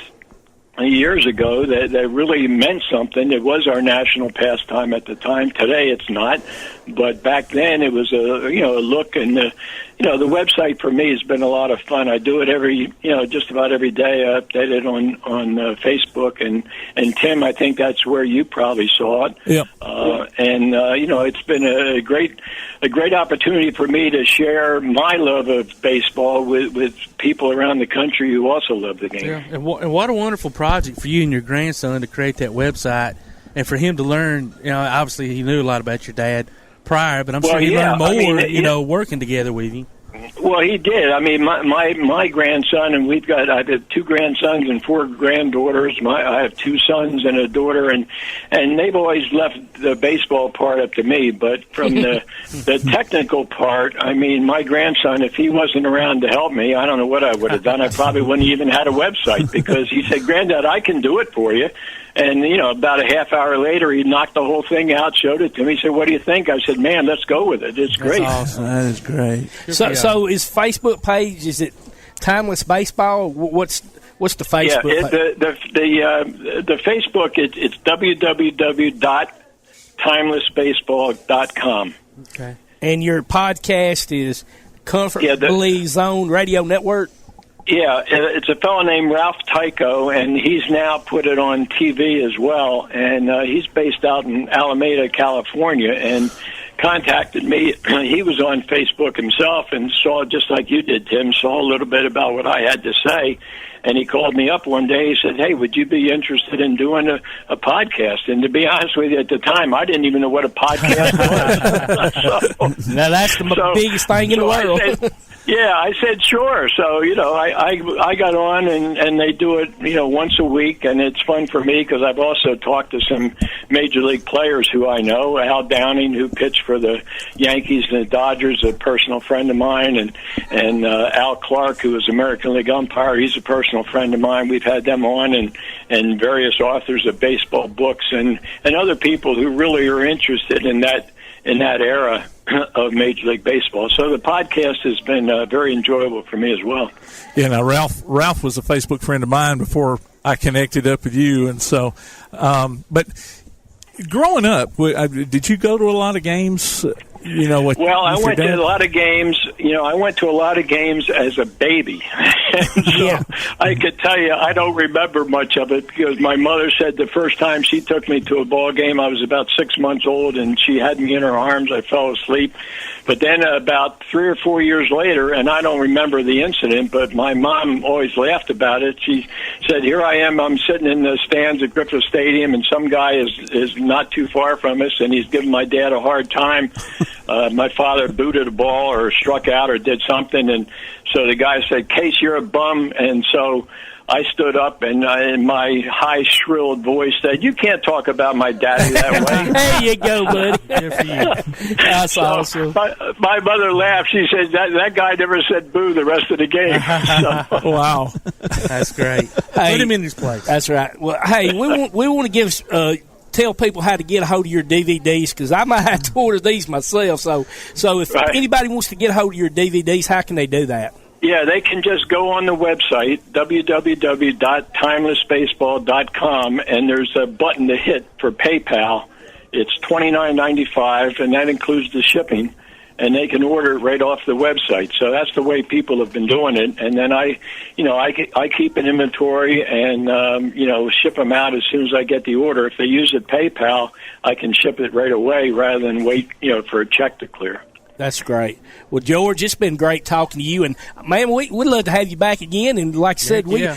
years ago that really meant something. It was our national pastime at the time. Today it's not, but back then it was a look, and the website for me has been a lot of fun. I do it just about every day. I update it on Facebook, and Tim, I think that's where you probably saw it. Yep. It's been a great opportunity for me to share my love of baseball with people around the country who also love the game. Yeah. And what a wonderful project for you and your grandson to create that website, and for him to learn. Obviously he knew a lot about your dad prior, but I'm sure he learned more. Working together with you. Well, he did. I mean, my grandson, and I have 2 grandsons and 4 granddaughters. I have 2 sons and a daughter, and they've always left the baseball part up to me. But from the technical part, I mean, my grandson, if he wasn't around to help me, I don't know what I would have done. I probably wouldn't even had a website, because he said, "Granddad, I can do it for you." And, about a half hour later, he knocked the whole thing out, showed it to me. He said, "What do you think?" I said, "Man, let's go with it. It's great." That's awesome. That is great. So is Facebook page, is it Timeless Baseball? What's the Facebook page? The Facebook, it's www.timelessbaseball.com. Okay. And your podcast is Comfortably Zoned Radio Network? Yeah, it's a fellow named Ralph Tycho, and he's now put it on TV as well. And he's based out in Alameda, California, and contacted me. He was on Facebook himself and saw, just like you did, Tim, saw a little bit about what I had to say. And he called me up one day. He said, "Hey, would you be interested in doing a podcast?" And to be honest with you, at the time, I didn't even know what a podcast was. Now, that's the biggest thing in the world. I said, sure. So, I got on, and they do it, once a week, and it's fun for me because I've also talked to some Major League players who I know. Al Downing, who pitched for the Yankees and the Dodgers, a personal friend of mine, and Al Clark, who is American League umpire, he's a personal friend of mine. We've had them on, and various authors of baseball books, and other people who really are interested in that era of Major League Baseball. So the podcast has been very enjoyable for me as well. Yeah, now Ralph was a Facebook friend of mine before I connected up with you, and so, but growing up, did you go to a lot of games? I went to a lot of games. I went to a lot of games as a baby. So I could tell you I don't remember much of it, because my mother said the first time she took me to a ball game, I was about 6 months old, and she had me in her arms. I fell asleep. But then about 3 or 4 years later, and I don't remember the incident, but my mom always laughed about it. She said, "Here I am. I'm sitting in the stands at Griffith Stadium, and some guy is not too far from us, and he's giving my dad a hard time. My father booted a ball or struck out or did something, and so the guy said, 'Case, you're a bum.' And so I stood up and in my high, shrilled voice said, 'You can't talk about my daddy that way.'" There you go, buddy. Good for you. That's awesome. My mother laughed. She said, that guy never said boo the rest of the game. Wow. That's great. Hey, put him in his place. That's right. Well, hey, we want to give tell people how to get a hold of your DVDs, because I might have to order these myself. So if anybody wants to get a hold of your DVDs, how can they do that? Yeah, they can just go on the website, www.timelessbaseball.com, and there's a button to hit for PayPal. It's $29.95, and that includes the shipping, and they can order it right off the website. So that's the way people have been doing it. And then I keep an inventory and, ship them out as soon as I get the order. If they use it PayPal, I can ship it right away rather than wait, for a check to clear. That's great. Well, George, it's been great talking to you, and man, we'd love to have you back again. And like I said, we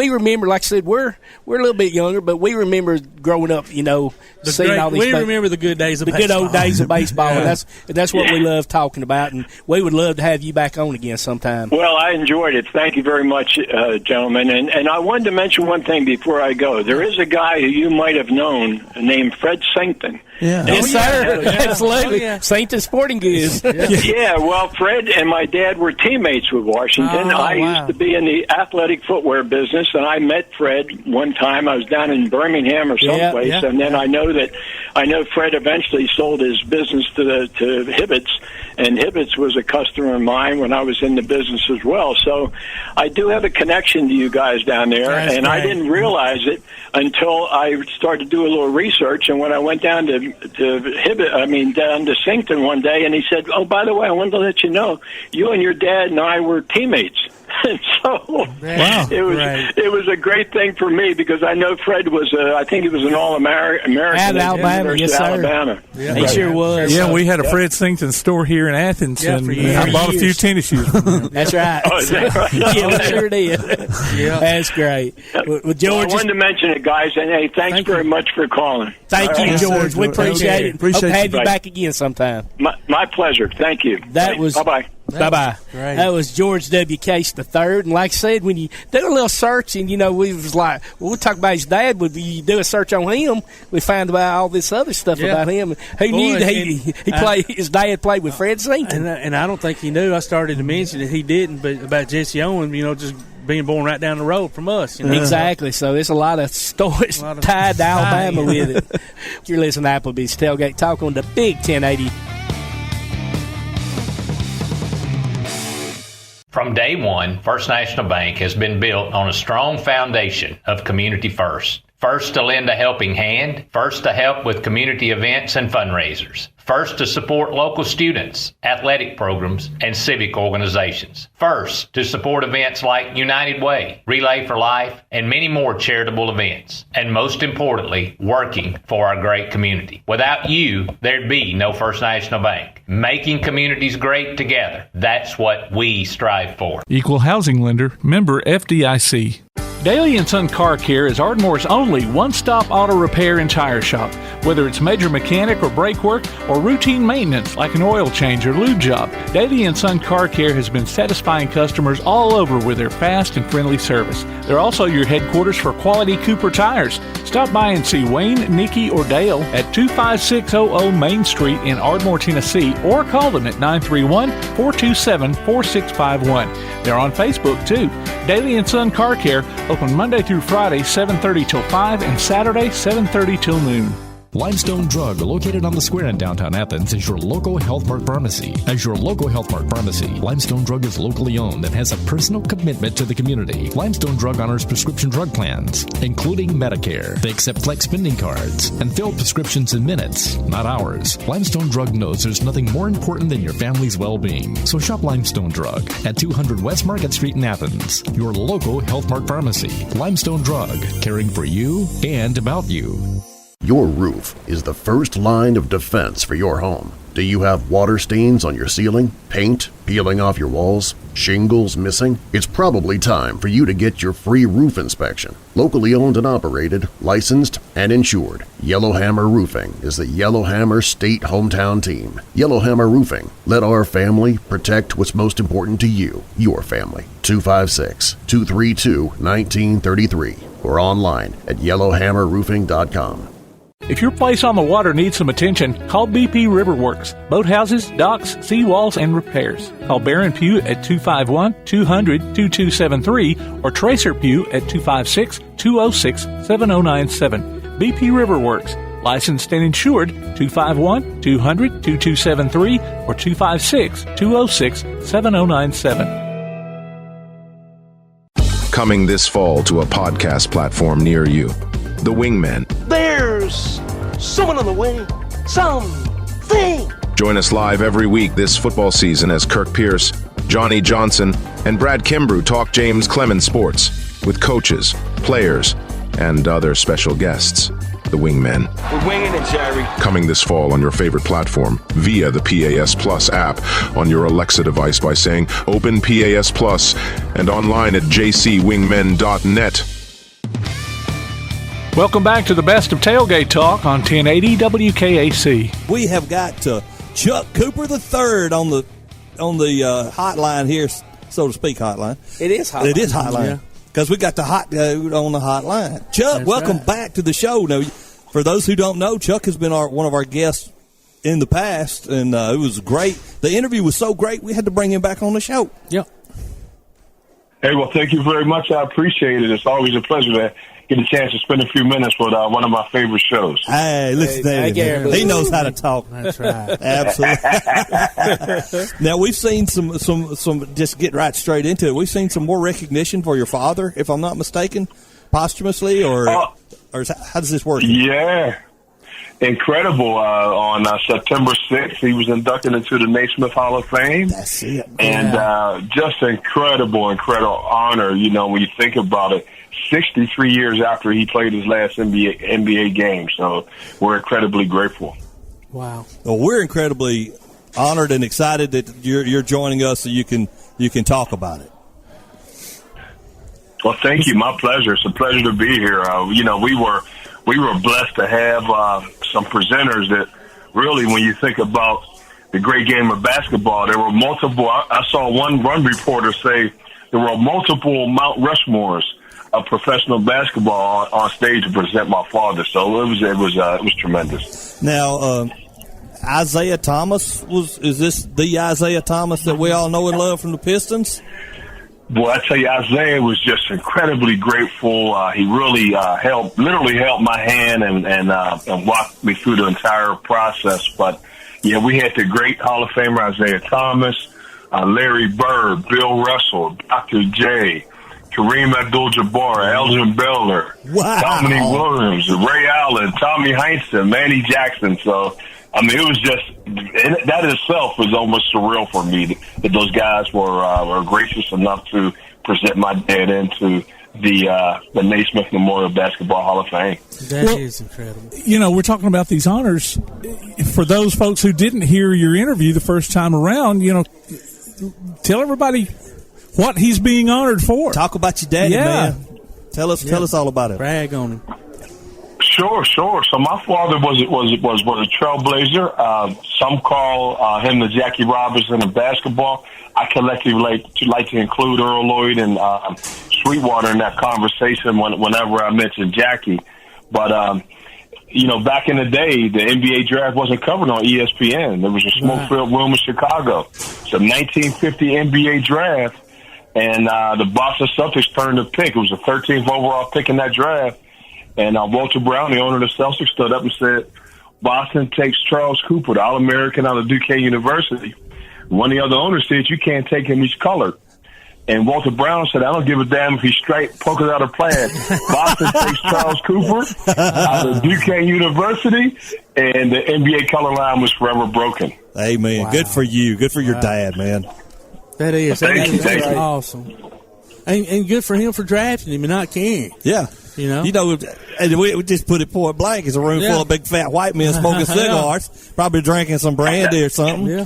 remember. Like I said, we're a little bit younger, but we remember growing up. Seeing all these. We remember the good days of the baseball. good old days of baseball. And that's what we love talking about, and we would love to have you back on again sometime. Well, I enjoyed it. Thank you very much, gentlemen. And I wanted to mention one thing before I go. There is a guy who you might have known named Fred Sankton. Yeah. Yes, sir. Absolutely. Sankton Sporting Goods. Yeah, well, Fred and my dad were teammates with Washington. I used to be in the athletic footwear business, and I met Fred one time. I was down in Birmingham or someplace, and then I know Fred eventually sold his business to Hibbett's, and Hibbett's was a customer of mine when I was in the business as well. So I do have a connection to you guys down there, I didn't realize it until I started to do a little research. And when I went down to Sankton one day, and he said, "Oh, by the way, I wanted to let you know, you and your dad and I were teammates." And so it was a great thing for me because I know Fred was I think he was an All-American at Alabama, yes, sir. Alabama. Yeah. He sure was. Yeah, we had a Fred Sankton store here in Athens, and I bought a few tennis shoes from him. That's right. Oh, is that right? Yeah, we sure did. Yeah. That's great. Well, George, I wanted to mention it, guys, and hey, thanks very much for calling. Thank you, George. We appreciate it. Hope to have you back again sometime. My pleasure. Thank you. Bye-bye. Bye-bye. That was George W. Case III. And like I said, when you do a little searching, we was like, we'll talk about his dad. When you do a search on him, we found about all this other stuff about him. Who knew that his dad played with Fred Sankton? And I don't think he knew. I started to mention that he didn't, but about Jesse Owens, just being born right down the road from us. Exactly. So there's a lot of stories tied to Alabama with it. You're listening to Applebee's Tailgate Talk on the Big 1080. From day one, First National Bank has been built on a strong foundation of community first. First to lend a helping hand, first to help with community events and fundraisers, first to support local students, athletic programs, and civic organizations, first to support events like United Way, Relay for Life, and many more charitable events, and most importantly, working for our great community. Without you, there'd be no First National Bank. Making communities great together, that's what we strive for. Equal housing lender, member FDIC. Daly & Son Car Care is Ardmore's only one-stop auto repair and tire shop. Whether it's major mechanic or brake work or routine maintenance like an oil change or lube job, Daly & Son Car Care has been satisfying customers all over with their fast and friendly service. They're also your headquarters for quality Cooper tires. Stop by and see Wayne, Nikki, or Dale at 25600 Main Street in Ardmore, Tennessee, or call them at 931-427-4651. They're on Facebook, too. Daly & Son Car Care, open Monday through Friday, 7:30 till 5, and Saturday, 7:30 till noon. Limestone Drug, located on the square in downtown Athens, is your local Health Mart pharmacy. As your local Health Mart pharmacy, Limestone Drug is locally owned and has a personal commitment to the community. Limestone Drug honors prescription drug plans, including Medicare. They accept flex spending cards and fill prescriptions in minutes, not hours. Limestone Drug knows there's nothing more important than your family's well-being. So shop Limestone Drug at 200 West Market Street in Athens, your local Health Mart pharmacy. Limestone Drug, caring for you and about you. Your roof is the first line of defense for your home. Do you have water stains on your ceiling, paint peeling off your walls, shingles missing? It's probably time for you to get your free roof inspection. Locally owned and operated, licensed, and insured, Yellowhammer Roofing is the Yellowhammer State hometown team. Yellowhammer Roofing. Let our family protect what's most important to you, your family. 256-232-1933 or online at yellowhammerroofing.com. If your place on the water needs some attention, call BP Riverworks. Boathouses, docks, seawalls, and repairs. Call Baron Pugh at 251-200-2273 or Tracer Pugh at 256-206-7097. BP Riverworks. Licensed and insured 251-200-2273 or 256-206-7097. Coming this fall to a podcast platform near you. The Wingmen. There's someone on the wing. Something. Join us live every week this football season as Kirk Pierce, Johnny Johnson, and Brad Kimbrough talk James Clemens sports with coaches, players, and other special guests. The Wingmen. We're winging it, Jerry. Coming this fall on your favorite platform via the PAS Plus app on your Alexa device by saying Open PAS Plus and online at jcwingmen.net. Welcome back to the best of Tailgate Talk on 1080 WKAC. We have got Chuck Cooper III on the hotline here, so to speak, hotline. It is hotline. It is hotline. Because we got the hot dude on the hotline. Chuck, that's welcome back to the show. Now, for those who don't know, Chuck has been one of our guests in the past, and it was great. The interview was so great, we had to bring him back on the show. Yep. Hey, well, thank you very much. I appreciate it. It's always a pleasure to get a chance to spend a few minutes with one of my favorite shows. Hey, listen to him. He knows how to talk. That's right. Absolutely. Now, we've seen some, just get right straight into it. We've seen some more recognition for your father, if I'm not mistaken, posthumously, or how does this work? Yeah. Incredible. On September 6th, he was inducted into the Naismith Hall of Fame. That's it. And just incredible honor, when you think about it. 63 years after he played his last NBA game, so we're incredibly grateful. Wow. Well, we're incredibly honored and excited that you're joining us so you can talk about it. Well, thank you. My pleasure. It's a pleasure to be here. We were blessed to have some presenters that really, when you think about the great game of basketball, there were multiple. I saw one reporter say there were multiple Mount Rushmores of professional basketball on stage to present my father. So it was tremendous. Now, Isaiah Thomas is this the Isaiah Thomas that we all know and love from the Pistons? Boy, I tell you, Isaiah was just incredibly grateful. He really literally held my hand and walked me through the entire process. But yeah, we had the great Hall of Famer Isaiah Thomas, Larry Bird, Bill Russell, Dr. J, Kareem Abdul-Jabbar, Elgin Baylor, Dominique Williams, Ray Allen, Tommy Heinsohn, Manny Jackson. So, I mean, it was just that itself was almost surreal for me that those guys were gracious enough to present my dad into the Naismith Memorial Basketball Hall of Fame. That is incredible. We're talking about these honors. For those folks who didn't hear your interview the first time around, tell everybody what he's being honored for. Talk about your daddy, man. Tell us all about it. Brag on him. Sure. So my father was a trailblazer. Some call him the Jackie Robinson of basketball. I collectively like to include Earl Lloyd and Sweetwater in that conversation whenever I mention Jackie. But back in the day, the NBA draft wasn't covered on ESPN. There was a smoke-filled room in Chicago. It's a 1950 NBA draft. And the Boston Celtics turned the pick. It was the 13th overall pick in that draft. And Walter Brown, the owner of the Celtics, stood up and said, Boston takes Charles Cooper, the All-American out of Duquesne University. One of the other owners said, you can't take him, he's colored. And Walter Brown said, I don't give a damn if he's straight, polka dot or plaid. Boston takes Charles Cooper out of Duquesne University, and the NBA color line was forever broken. Amen. Wow. Good for you. Good for your dad, man. That is. Thank you. Awesome. And good for him for drafting him and not caring. Yeah. And we just put it point blank. It's a room full of big fat white men smoking cigars, probably drinking some brandy or something. Yeah.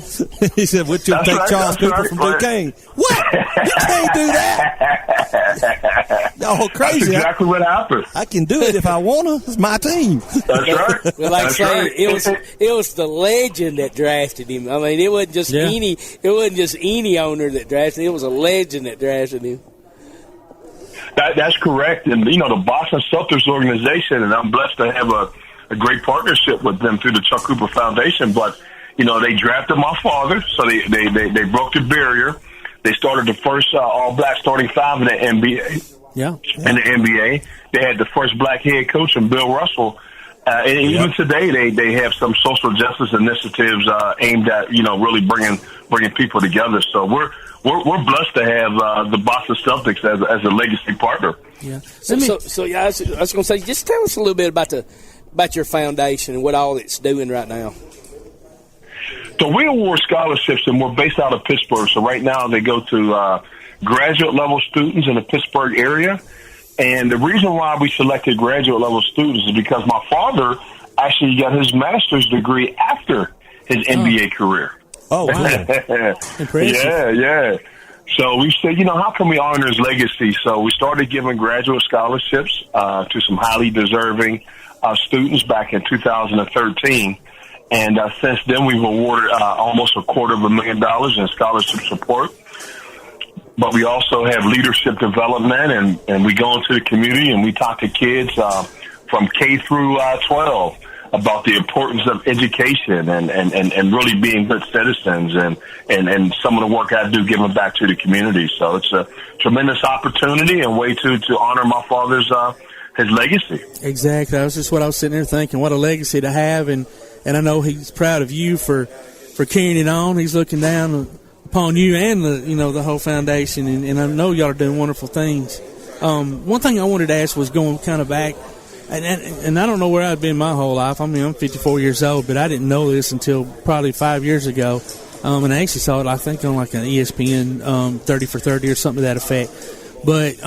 He said, "Would you take Charles Cooper from Duquesne?" What? You can't do that. No, crazy. That's exactly what happened. I can do it if I want to. It's my team. That's right. Well, like I say, it was the legend that drafted him. I mean, it wasn't just any owner that drafted him. It was a legend that drafted him. That's correct. And, the Boston Celtics organization, and I'm blessed to have a great partnership with them through the Chuck Cooper Foundation. But, they drafted my father, so they broke the barrier. They started the first all-black starting five in the NBA. Yeah. In the NBA. They had the first black head coach in Bill Russell And even today, they have some social justice initiatives aimed at really bringing people together. So we're blessed to have the Boston Celtics as a legacy partner. Yeah. So I was going to say, just tell us a little bit about your foundation and what all it's doing right now. So we award scholarships, and we're based out of Pittsburgh. So right now they go to graduate level students in the Pittsburgh area. And the reason why we selected graduate level students is because my father actually got his master's degree after his NBA career. Oh, wow. Impressive. Yeah. So we said, how can we honor his legacy? So we started giving graduate scholarships to some highly deserving students back in 2013. And since then, we've awarded almost $250,000 in scholarship support. But we also have leadership development, and we go into the community and we talk to kids from K through 12 about the importance of education and really being good citizens and some of the work I do giving back to the community. So it's a tremendous opportunity and way to honor my father's his legacy. Exactly. That was just what I was sitting there thinking, what a legacy to have. And I know he's proud of you for carrying it on. He's looking down upon you and the whole foundation, and I know y'all are doing wonderful things. One thing I wanted to ask was going kind of back, and I don't know where I've been my whole life. I mean, I'm 54 years old, but I didn't know this until probably 5 years ago, and I actually saw it, I think, on like an ESPN 30 for 30 or something to that effect. But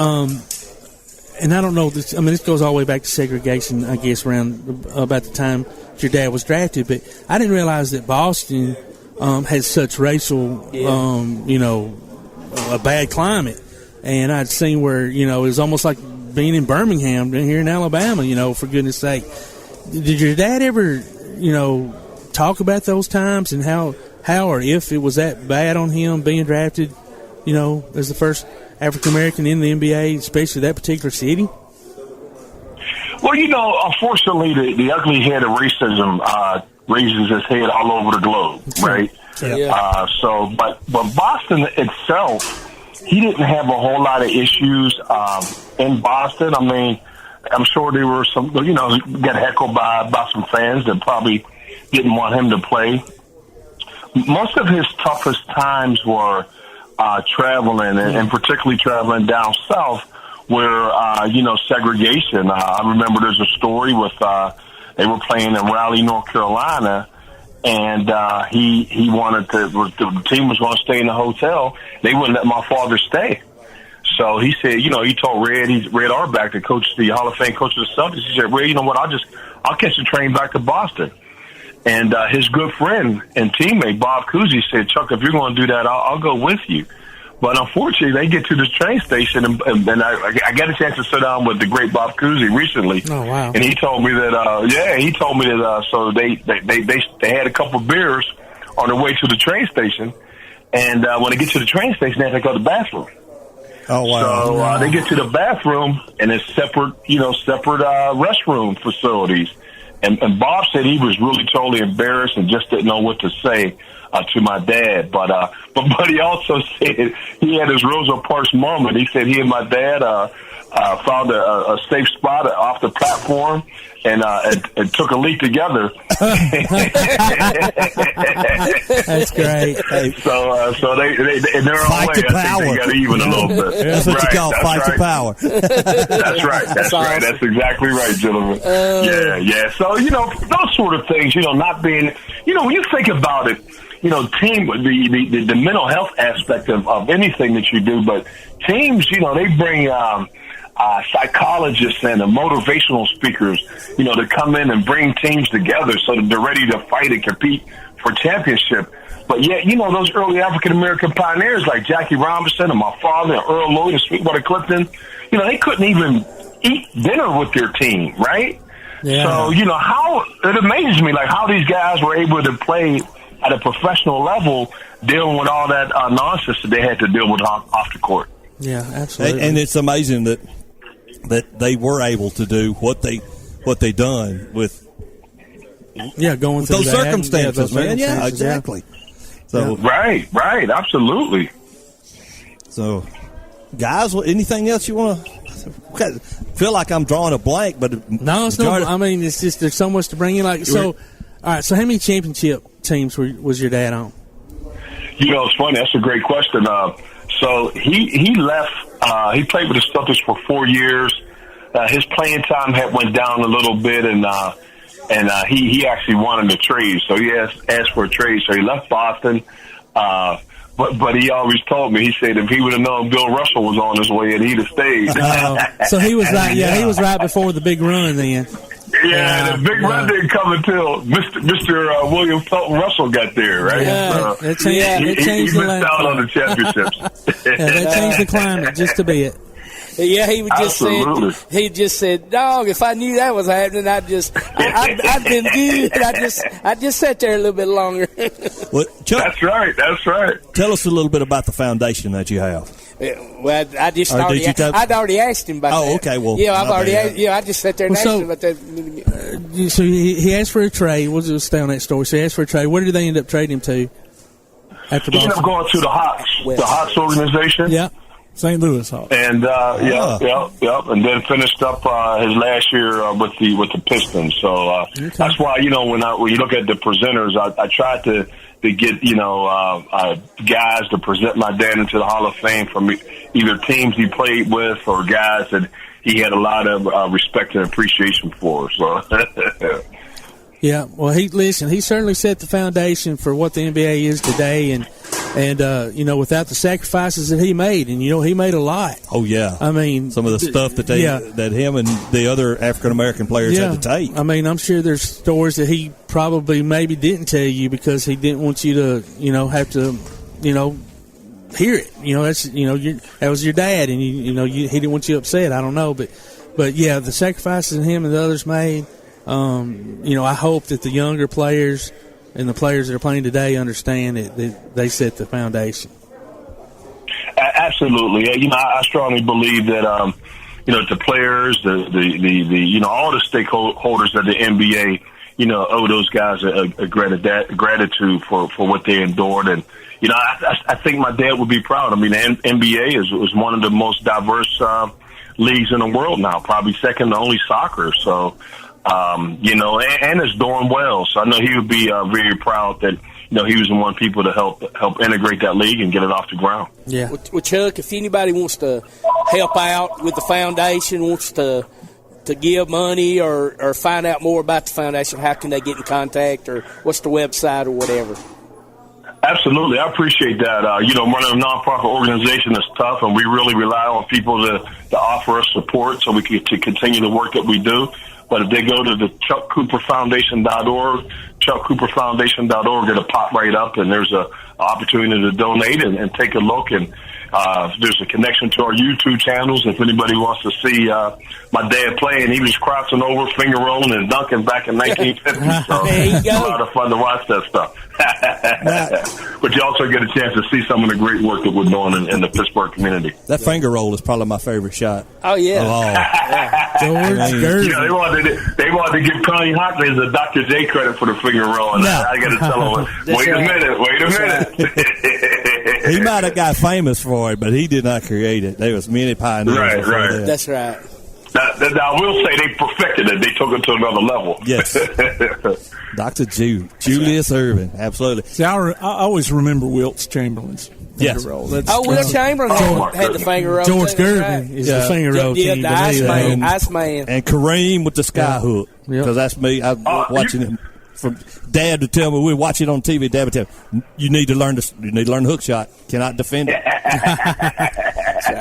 and I don't know this. I mean, this goes all the way back to segregation, I guess, around about the time your dad was drafted. But I didn't realize that Boston has such racial, a bad climate. And I'd seen where, it was almost like being in Birmingham here in Alabama, for goodness sake. Did your dad ever, talk about those times and how or if it was that bad on him being drafted, as the first African-American in the NBA, especially that particular city? Well, unfortunately, the ugly head of racism raises his head all over the globe, right? Yeah. But Boston itself, he didn't have a whole lot of issues in Boston. I mean, I'm sure there were some, got heckled by some fans that probably didn't want him to play. Most of his toughest times were traveling, and particularly traveling down south where, segregation. I remember there's a story with they were playing in Raleigh, North Carolina, and he wanted the team was going to stay in the hotel. They wouldn't let my father stay. So he said, he told Red Auerbach, the Hall of Fame coach of the Celtics, he said, Red, you know what, I'll catch the train back to Boston. And his good friend and teammate, Bob Cousy, said, Chuck, if you're going to do that, I'll go with you. But unfortunately, they get to the train station, and I got a chance to sit down with the great Bob Cousy recently. Oh, wow. And he told me that, so they had a couple of beers on their way to the train station, and when they get to the train station, they have to go to the bathroom. Oh, wow. So they get to the bathroom, and it's separate restroom facilities. And Bob said he was really totally embarrassed and just didn't know what to say to my dad. But he also said he had his Rosa Parks moment. He said he and my dad found a safe spot off the platform and took a leak together. That's great. So they in their own way, I think they got even a little bit. That's what you call fight to power. That's right. That's right. That's exactly right, gentlemen. Yeah. So those sort of things. Not being. When you think about it, team the mental health aspect of anything that you do, but teams, they bring. Psychologists and motivational speakers, to come in and bring teams together so that they're ready to fight and compete for championship. But yet, those early African-American pioneers like Jackie Robinson and my father and Earl Lloyd and Sweetwater Clifton, they couldn't even eat dinner with their team, right? Yeah. So, how it amazes me, like how these guys were able to play at a professional level, dealing with all that nonsense that they had to deal with off the court. Yeah, absolutely. And it's amazing that they were able to do what they done with going through those circumstances, man. Yeah, exactly. So right, absolutely. So, guys, anything else you want to feel like I'm drawing a blank, but no, it's no. I mean, it's just there's so much to bring in. Like so, all right. So, how many championship teams was your dad on? It's funny. That's a great question. So he left. He played with the Celtics for 4 years. His playing time had went down a little bit, and he actually wanted a trade. So he asked for a trade. So he left Boston. But he always told me, he said if he would have known Bill Russell was on his way, and he'd have stayed. So he was right. Yeah, he was right before the big run then. Yeah, the big run didn't come until Mr. William Felton Russell got there, right? Yeah, he changed missed out on the championships. Yeah, that changed the climate just a bit. Yeah, he just said, dog, if I knew that was happening, I'd been good. I just sat there a little bit longer. Well, Chuck, that's right. Tell us a little bit about the foundation that you have. Well, I'd already asked him about that. Oh, okay. Well, yeah, I just sat there and asked him about that. So he asked for a trade. We'll just stay on that story. So he asked for a trade. Where did they end up trading him to? After he ended up going to the Hawks organization. Yeah. St. Louis Hawks. And and then finished up his last year with the Pistons. So that's why when you look at the presenters, I tried to get guys to present my dad into the Hall of Fame from either teams he played with or guys that he had a lot of respect and appreciation for. So. Yeah, well, he certainly set the foundation for what the NBA is today, and without the sacrifices that he made, and he made a lot. Oh yeah, I mean, some of the stuff that that him and the other African American players had to take. I mean, I'm sure there's stories that he probably maybe didn't tell you because he didn't want you to have to hear it. That was your dad, and he didn't want you upset. I don't know, but yeah, the sacrifices that him and the others made. I hope that the younger players and the players that are playing today understand that they set the foundation. Absolutely. I strongly believe that, the players, the all the stakeholders of the NBA, owe those guys a gratitude for what they endured. And, I think my dad would be proud. I mean, the NBA is one of the most diverse leagues in the world now, probably second to only soccer. So, and it's doing well. So I know he would be very proud that, he was the one people to help integrate that league and get it off the ground. Yeah. Well, Chuck, if anybody wants to help out with the foundation, wants to give money or find out more about the foundation, how can they get in contact, or what's the website or whatever? Absolutely. I appreciate that. Running a nonprofit organization is tough, and we really rely on people to offer us support so we can to continue the work that we do. But if they go to the ChuckCooperFoundation.org, ChuckCooperFoundation.org, it'll pop right up, and there's an opportunity to donate and take a look. And there's a connection to our YouTube channels. If anybody wants to see my dad playing, he was crouching over, finger rolling, and dunking back in 1950. So it's a lot of fun to watch that stuff. But you also get a chance to see some of the great work that we're doing in the Pittsburgh community. That finger roll is probably my favorite shot. Oh, yeah. George they wanted to give Connie Hopkins a Dr. J credit for the finger roll. And I got to tell him, wait a minute. He might have got famous for it, but he did not create it. There was many pioneers. Right. That's right. Now, I will say they perfected it. They took it to another level. Yes. Dr. Julius Erving. Absolutely. See, I always remember Wilt Chamberlain's finger roll. Wilt Chamberlain had the finger roll. George Gervin is the finger roll team. The ice man. And Kareem with the sky hook. Because that's me. I'm watching him. From Dad would tell me, we're watching on TV, Dad would tell me, you need to learn the hook shot. Cannot defend it.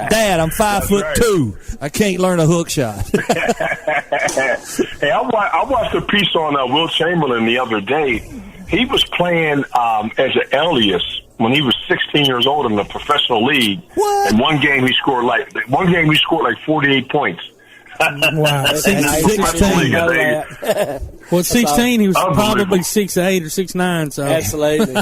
Dad, I'm 5'2". I can't learn a hook shot. Hey, I watched a piece on Wilt Chamberlain the other day. He was playing as an alias when he was 16 years old in the professional league. What? And one game he scored like 48 points. Wow. 16. Well, at 16, he was probably 6'8" or 6'9". So. Absolutely.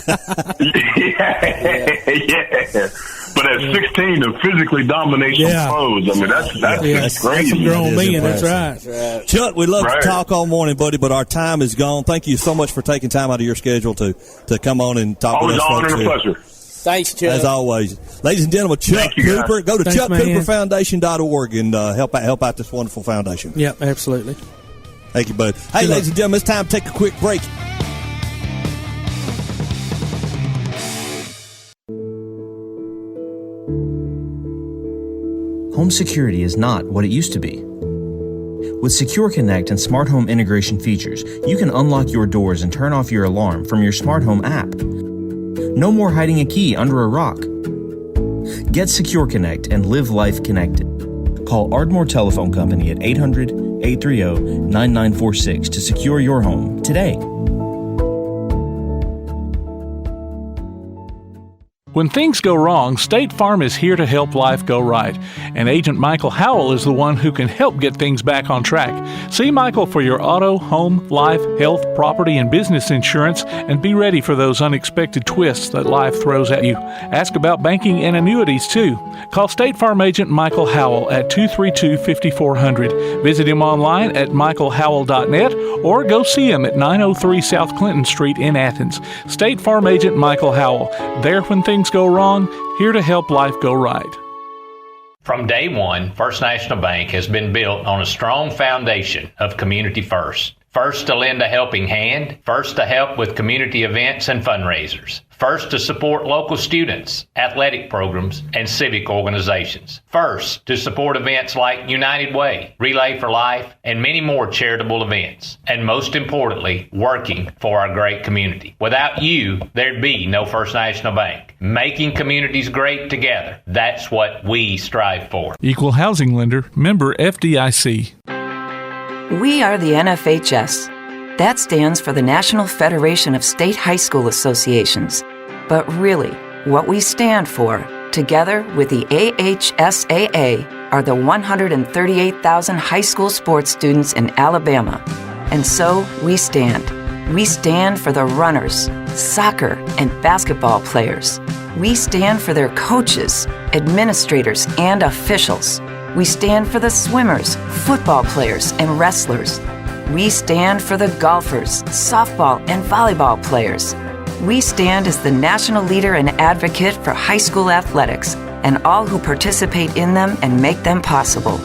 Yeah. But at 16, to physically dominate some pros, I mean, that's crazy. That's some grown men, that's right. Chuck, we'd love to talk all morning, buddy, but our time is gone. Thank you so much for taking time out of your schedule to come on and talk with us. Always an honor and a pleasure. Thanks, Chuck. As always. Ladies and gentlemen, Chuck Cooper. Go to ChuckCooperFoundation.org and help out this wonderful foundation. Yep, absolutely. Thank you, bud. Hey, ladies and gentlemen, it's time to take a quick break. Home security is not what it used to be. With Secure Connect and smart home integration features, you can unlock your doors and turn off your alarm from your smart home app. No more hiding a key under a rock. Get Secure Connect and live life connected. Call Ardmore Telephone Company at 800-830-9946 to secure your home today. When things go wrong, State Farm is here to help life go right. And Agent Michael Howell is the one who can help get things back on track. See Michael for your auto, home, life, health, property, and business insurance, and be ready for those unexpected twists that life throws at you. Ask about banking and annuities, too. Call State Farm Agent Michael Howell at 232-5400. Visit him online at michaelhowell.net or go see him at 903 South Clinton Street in Athens. State Farm Agent Michael Howell. There when things go wrong, here to help life go right. From day one, First National Bank has been built on a strong foundation of community first. First to lend a helping hand, first to help with community events and fundraisers, first to support local students, athletic programs, and civic organizations, first to support events like United Way, Relay for Life, and many more charitable events, and most importantly, working for our great community. Without you, there'd be no First National Bank. Making communities great together, that's what we strive for. Equal Housing Lender, member FDIC. We are the NFHS. That stands for the National Federation of State High School Associations. But really, what we stand for, together with the AHSAA, are the 138,000 high school sports students in Alabama. And so we stand. We stand for the runners, soccer, and basketball players. We stand for their coaches, administrators, and officials. We stand for the swimmers, football players, and wrestlers. We stand for the golfers, softball, and volleyball players. We stand as the national leader and advocate for high school athletics and all who participate in them and make them possible.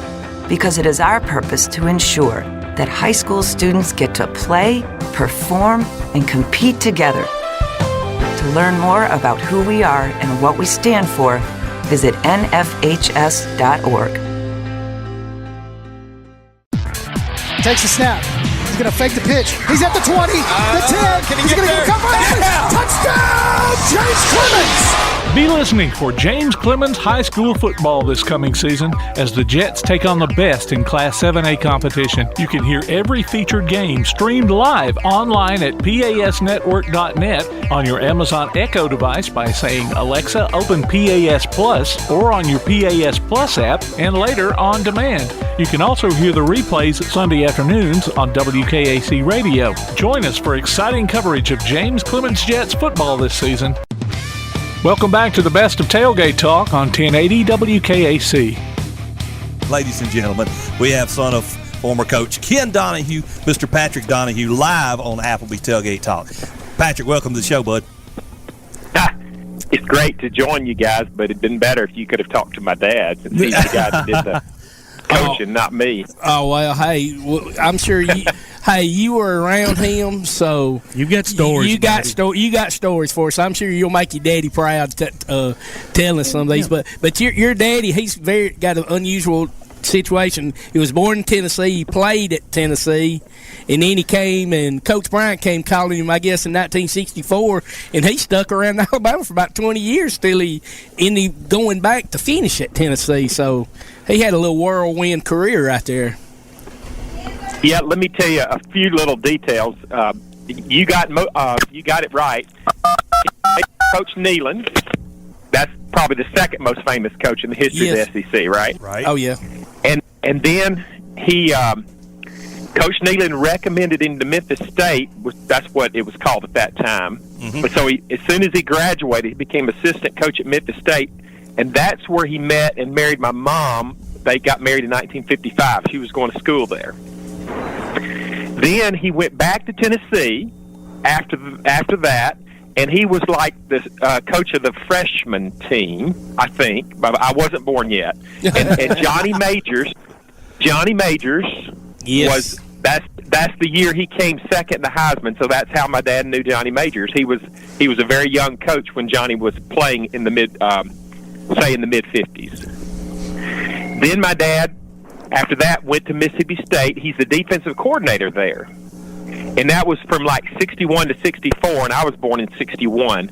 Because it is our purpose to ensure that high school students get to play, perform, and compete together. To learn more about who we are and what we stand for, visit nfhs.org. Takes a snap. He's going to fake the pitch. He's at the 20, the 10. He's going to get a cover. Yeah. Touchdown, James Clemens. Be listening for James Clemens High School football this coming season as the Jets take on the best in Class 7A competition. You can hear every featured game streamed live online at pasnetwork.net, on your Amazon Echo device by saying, Alexa, open PAS Plus, or on your PAS Plus app, and later on demand. You can also hear the replays Sunday afternoons on WKAC Radio. Join us for exciting coverage of James Clemens Jets football this season. Welcome back to the best of Tailgate Talk on 1080 WKAC. Ladies and gentlemen, we have son of former coach Ken Donahue, Mr. Patrick Donahue, live on Applebee's Tailgate Talk. Patrick, welcome to the show, bud. It's great to join you guys, but it'd been better if you could have talked to my dad, since he's the guy that did the coaching, not me. Oh, well, hey, I'm sure you... Hey, you were around him, so you got stories. You got stories for us. I'm sure you'll make your daddy proud telling some of these. But your daddy, he's got an unusual situation. He was born in Tennessee. He played at Tennessee, and then he came, and Coach Bryant came calling him, I guess, in 1964, and he stuck around Alabama for about 20 years till he ended going back to finish at Tennessee. So he had a little whirlwind career right there. Yeah, let me tell you a few little details. You got it right. Coach Neyland, that's probably the second most famous coach in the history of the SEC, right? Right. Oh yeah. And then he, Coach Neyland recommended him to Memphis State. That's what it was called at that time. Mm-hmm. But so as soon as he graduated, he became assistant coach at Memphis State, and that's where he met and married my mom. They got married in 1955. She was going to school there. Then he went back to Tennessee after that, and he was like the coach of the freshman team, I think. But I wasn't born yet. And Johnny Majors was that's the year he came second in the Heisman. So that's how my dad knew Johnny Majors. He was a very young coach when Johnny was playing in the mid 50s. Then my dad, after that, went to Mississippi State. He's the defensive coordinator there. And that was from like 61 to 64, and I was born in 61.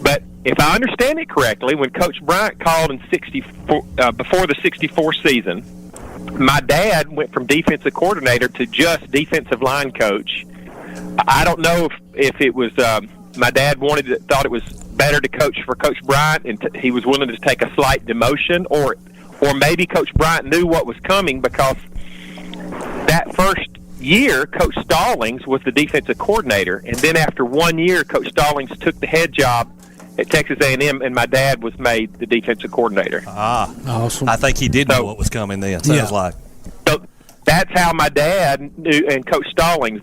But if I understand it correctly, when Coach Bryant called in 64, before the 64 season, my dad went from defensive coordinator to just defensive line coach. I don't know if it was my dad thought it was better to coach for Coach Bryant, and he was willing to take a slight demotion, or maybe Coach Bryant knew what was coming, because that first year, Coach Stallings was the defensive coordinator, and then after 1 year, Coach Stallings took the head job at Texas A&M, and my dad was made the defensive coordinator. Awesome! I think he did know what was coming then. Sounds like. So that's how my dad knew, and Coach Stallings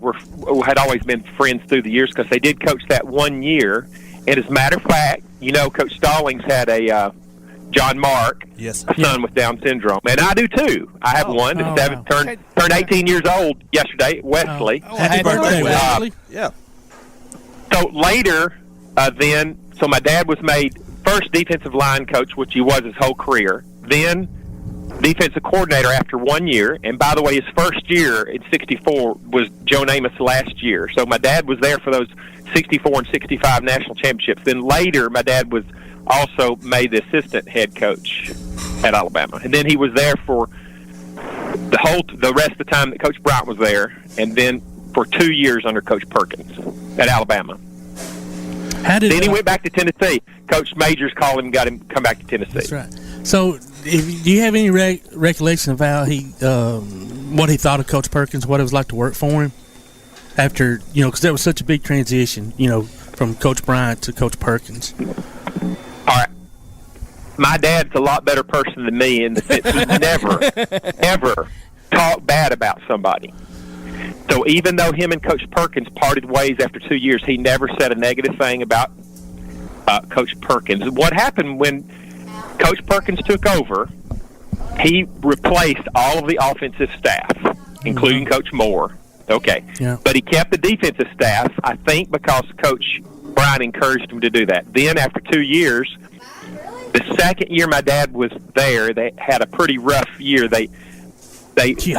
had always been friends through the years, because they did coach that 1 year. And as a matter of fact, Coach Stallings had a John Mark, a son with Down syndrome, and I do too. I have one. Turned 18 years old yesterday, Wesley. Happy birthday, Wesley! Yeah. So later, so my dad was made first defensive line coach, which he was his whole career. Then defensive coordinator after 1 year, and by the way, his first year in 64 was Joe Namath's last year. So my dad was there for those 64 and 65 national championships. Then later, my dad was also made the assistant head coach at Alabama, and then he was there for the rest of the time that Coach Bryant was there, and then for 2 years under Coach Perkins at Alabama. Then he went back to Tennessee. Coach Majors called him and got him to come back to Tennessee. That's right. So, do you have any recollection of how what he thought of Coach Perkins, what it was like to work for him after, because there was such a big transition, from Coach Bryant to Coach Perkins? All right. My dad's a lot better person than me in the sense he never, ever talked bad about somebody. So even though him and Coach Perkins parted ways after 2 years, he never said a negative thing about Coach Perkins. What happened when Coach Perkins took over, he replaced all of the offensive staff, including Coach Moore. Okay. Yeah. But he kept the defensive staff, I think, because Coach Bryant encouraged him to do that. Then after 2 years, the second year my dad was there, they had a pretty rough year. I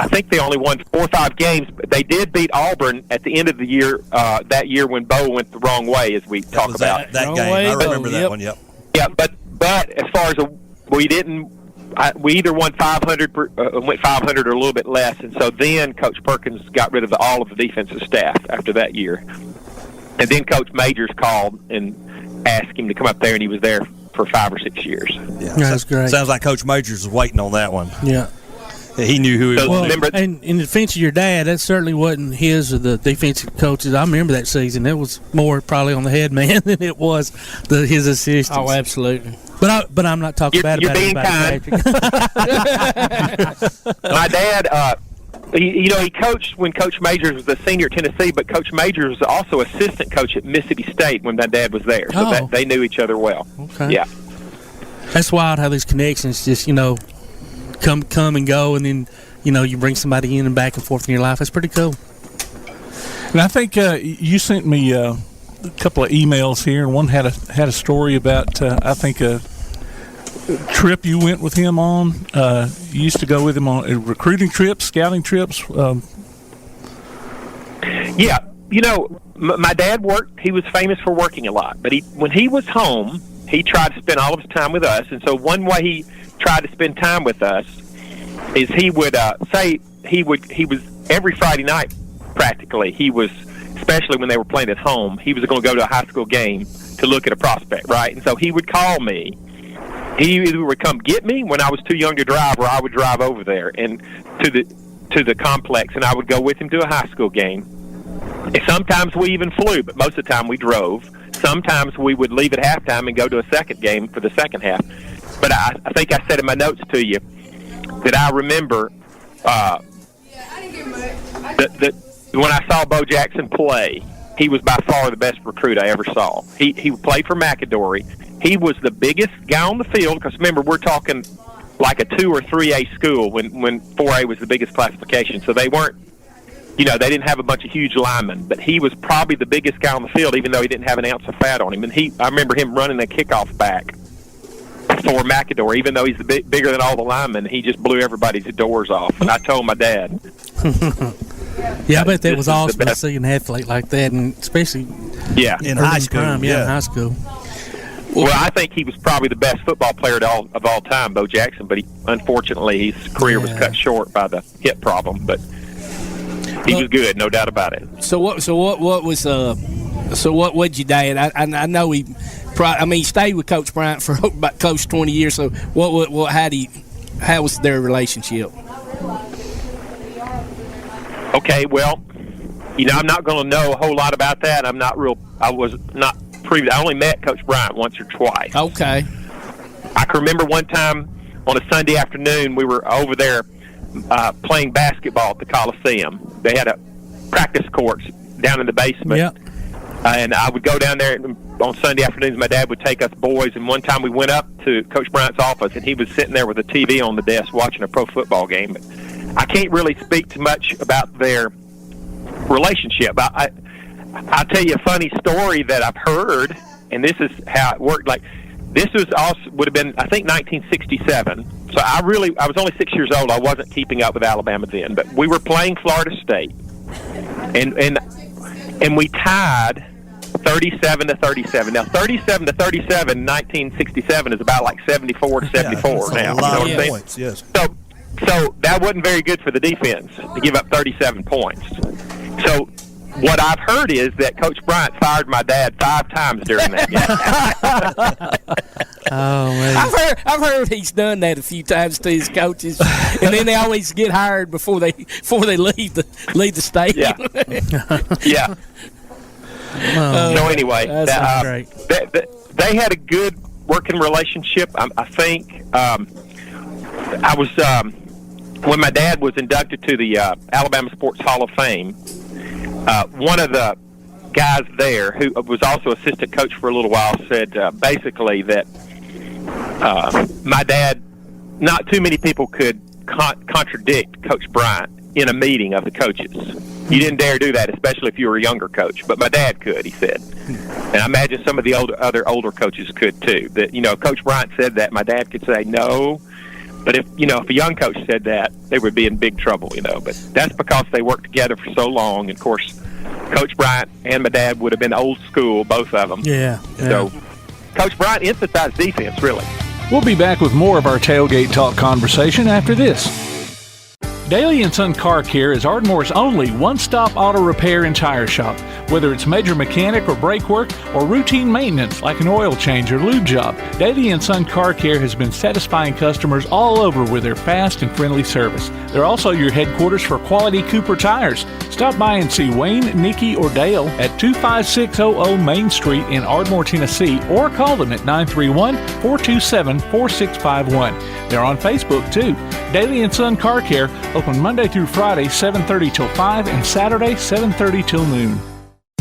think they only won 4 or 5 games, but they did beat Auburn at the end of the year, that year when Bo went the wrong way, as we talk about. That game. I remember that one, yep. Yeah, but as far as we either won 500, went 500 or a little bit less, and so then Coach Perkins got rid of all of the defensive staff after that year. And then Coach Majors called and asked him to come up there, and he was there for 5 or 6 years. Yeah, that's great. Sounds like Coach Majors was waiting on that one. Yeah. He knew who he was. Well, and in defense of your dad, that certainly wasn't his or the defensive coaches. I remember that season. It was more probably on the head man than it was his assistants. Oh, absolutely. But I'm not talking bad about it. You're being kind. My dad, he coached when Coach Majors was the senior at Tennessee, but Coach Majors was also assistant coach at Mississippi State when my dad was there. So they knew each other well. Okay. Yeah. That's wild how these connections just, come and go, and then you bring somebody in and back and forth in your life. That's pretty cool. And I think you sent me a couple of emails here, and one had a story about I think a trip you went with him on. You used to go with him on recruiting trips, scouting trips. Yeah, my dad worked. He was famous for working a lot, but when he was home, he tried to spend all of his time with us. And so one way he tried to spend time with us is he would he was every Friday night practically, he was, especially when they were playing at home, he was going to go to a high school game to look at a prospect, right? And so he would call me. He either would come get me when I was too young to drive, or I would drive over there and to the complex, and I would go with him to a high school game. And sometimes we even flew, but most of the time we drove. Sometimes we would leave at halftime and go to a second game for the second half. But I think I said in my notes to you that I remember that when I saw Bo Jackson play, he was by far the best recruit I ever saw. He played for McAdory. He was the biggest guy on the field, because remember, we're talking like a 2 or 3A school when 4A was the biggest classification. So they weren't, they didn't have a bunch of huge linemen, but he was probably the biggest guy on the field, even though he didn't have an ounce of fat on him. And I remember him running a kickoff back for McAdory, even though he's bigger than all the linemen. He just blew everybody's doors off. And I told my dad. Yeah, I bet that was awesome to see an athlete like that, and especially in high school. Prime, in high school. Well, I think he was probably the best football player of all time, Bo Jackson. But unfortunately, his career was cut short by the hip problem. But he was good, no doubt about it. So what would your dad? I know he stayed with Coach Bryant for about close to 20 years. So how was their relationship? Okay, well, I'm not going to know a whole lot about that. I was not privy. I only met Coach Bryant once or twice. Okay. I can remember one time on a Sunday afternoon, we were over there playing basketball at the Coliseum. They had a practice courts down in the basement. Yep. And I would go down there on Sunday afternoons. My dad would take us boys, and one time we went up to Coach Bryant's office, and he was sitting there with a TV on the desk watching a pro football game. But I can't really speak too much about their relationship. I'll tell you a funny story that I've heard, and this is how it worked. Like, this would have been, I think, 1967. So I was only 6 years old. I wasn't keeping up with Alabama then, but we were playing Florida State, and we tied 37-37. Now, 37-37 in 1967 is about like 74-74 now. A lot of points, yes. So that wasn't very good for the defense to give up 37 points. So what I've heard is that Coach Bryant fired my dad 5 times during that game. Oh man! I've heard he's done that a few times to his coaches, and then they always get hired before they leave the stadium. Yeah. So anyway, great. They had a good working relationship. I think I was when my dad was inducted to the Alabama Sports Hall of Fame. One of the guys there, who was also assistant coach for a little while, said basically that my dad, not too many people could contradict Coach Bryant in a meeting of the coaches. You didn't dare do that, especially if you were a younger coach. But my dad could, he said. And I imagine some of the older coaches could too. That, Coach Bryant said that, my dad could say no. But if a young coach said that, they would be in big trouble, But that's because they worked together for so long. And of course, Coach Bryant and my dad would have been old school, both of them. Yeah. So Coach Bryant emphasized defense, really. We'll be back with more of our Tailgate Talk conversation after this. Daly & Son Car Care is Ardmore's only one-stop auto repair and tire shop. Whether it's major mechanic or brake work or routine maintenance like an oil change or lube job, Daly & Son Car Care has been satisfying customers all over with their fast and friendly service. They're also your headquarters for quality Cooper tires. Stop by and see Wayne, Nikki, or Dale at 25600 Main Street in Ardmore, Tennessee, or call them at 931-427-4651. They're on Facebook, too. Daly & Son Car Care, open Monday through Friday, 7:30 till 5, and Saturday, 7:30 till noon.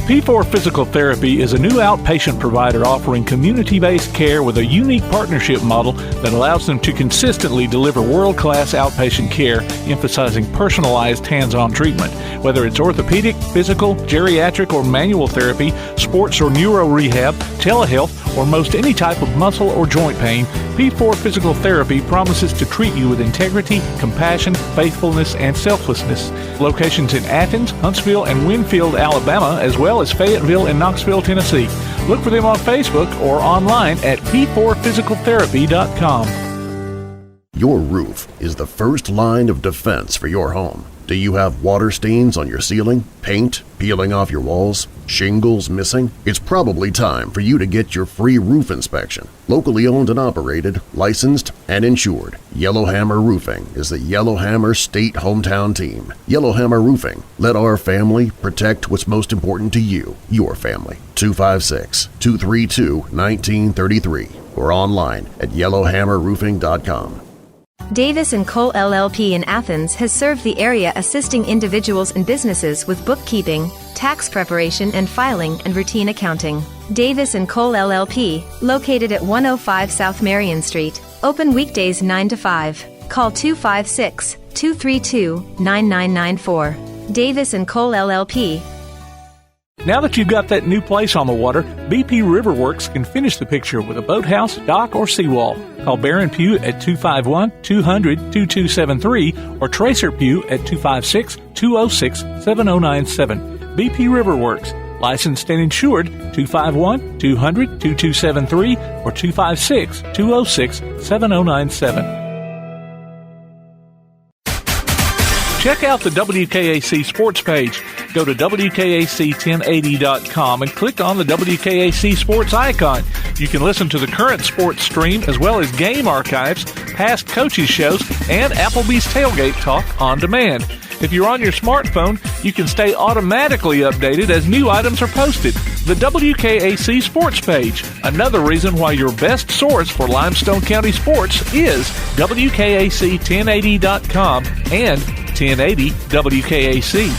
P4 Physical Therapy is a new outpatient provider offering community-based care with a unique partnership model that allows them to consistently deliver world-class outpatient care, emphasizing personalized hands-on treatment. Whether it's orthopedic, physical, geriatric, or manual therapy, sports or neuro rehab, telehealth, or most any type of muscle or joint pain, P4 Physical Therapy promises to treat you with integrity, compassion, faithfulness, and selflessness. Locations in Athens, Huntsville, and Winfield, Alabama, as well as Fayetteville and Knoxville, Tennessee. Look for them on Facebook or online at p4physicaltherapy.com. Your roof is the first line of defense for your home. Do you have water stains on your ceiling, paint peeling off your walls, shingles missing? It's probably time for you to get your free roof inspection. Locally owned and operated, licensed, and insured, Yellowhammer Roofing is the Yellowhammer State Hometown Team. Yellowhammer Roofing. Let our family protect what's most important to you, your family. 256-232-1933 or online at yellowhammerroofing.com. Davis & Cole LLP in Athens has served the area assisting individuals and businesses with bookkeeping, tax preparation and filing, and routine accounting. Davis & Cole LLP, located at 105 South Marion Street, open weekdays 9 to 5. Call 256-232-9994. Davis & Cole LLP. Now that you've got that new place on the water, BP Riverworks can finish the picture with a boathouse, dock, or seawall. Call Barron Pugh at 251-200-2273 or Tracer Pugh at 256-206-7097. BP Riverworks, licensed and insured, 251-200-2273 or 256-206-7097. Check out the WKAC sports page. Go to WKAC1080.com and click on the WKAC sports icon. You can listen to the current sports stream as well as game archives, past coaches' shows, and Applebee's Tailgate Talk on demand. If you're on your smartphone, you can stay automatically updated as new items are posted. The WKAC sports page, another reason why your best source for Limestone County sports is WKAC1080.com and 1080 WKAC.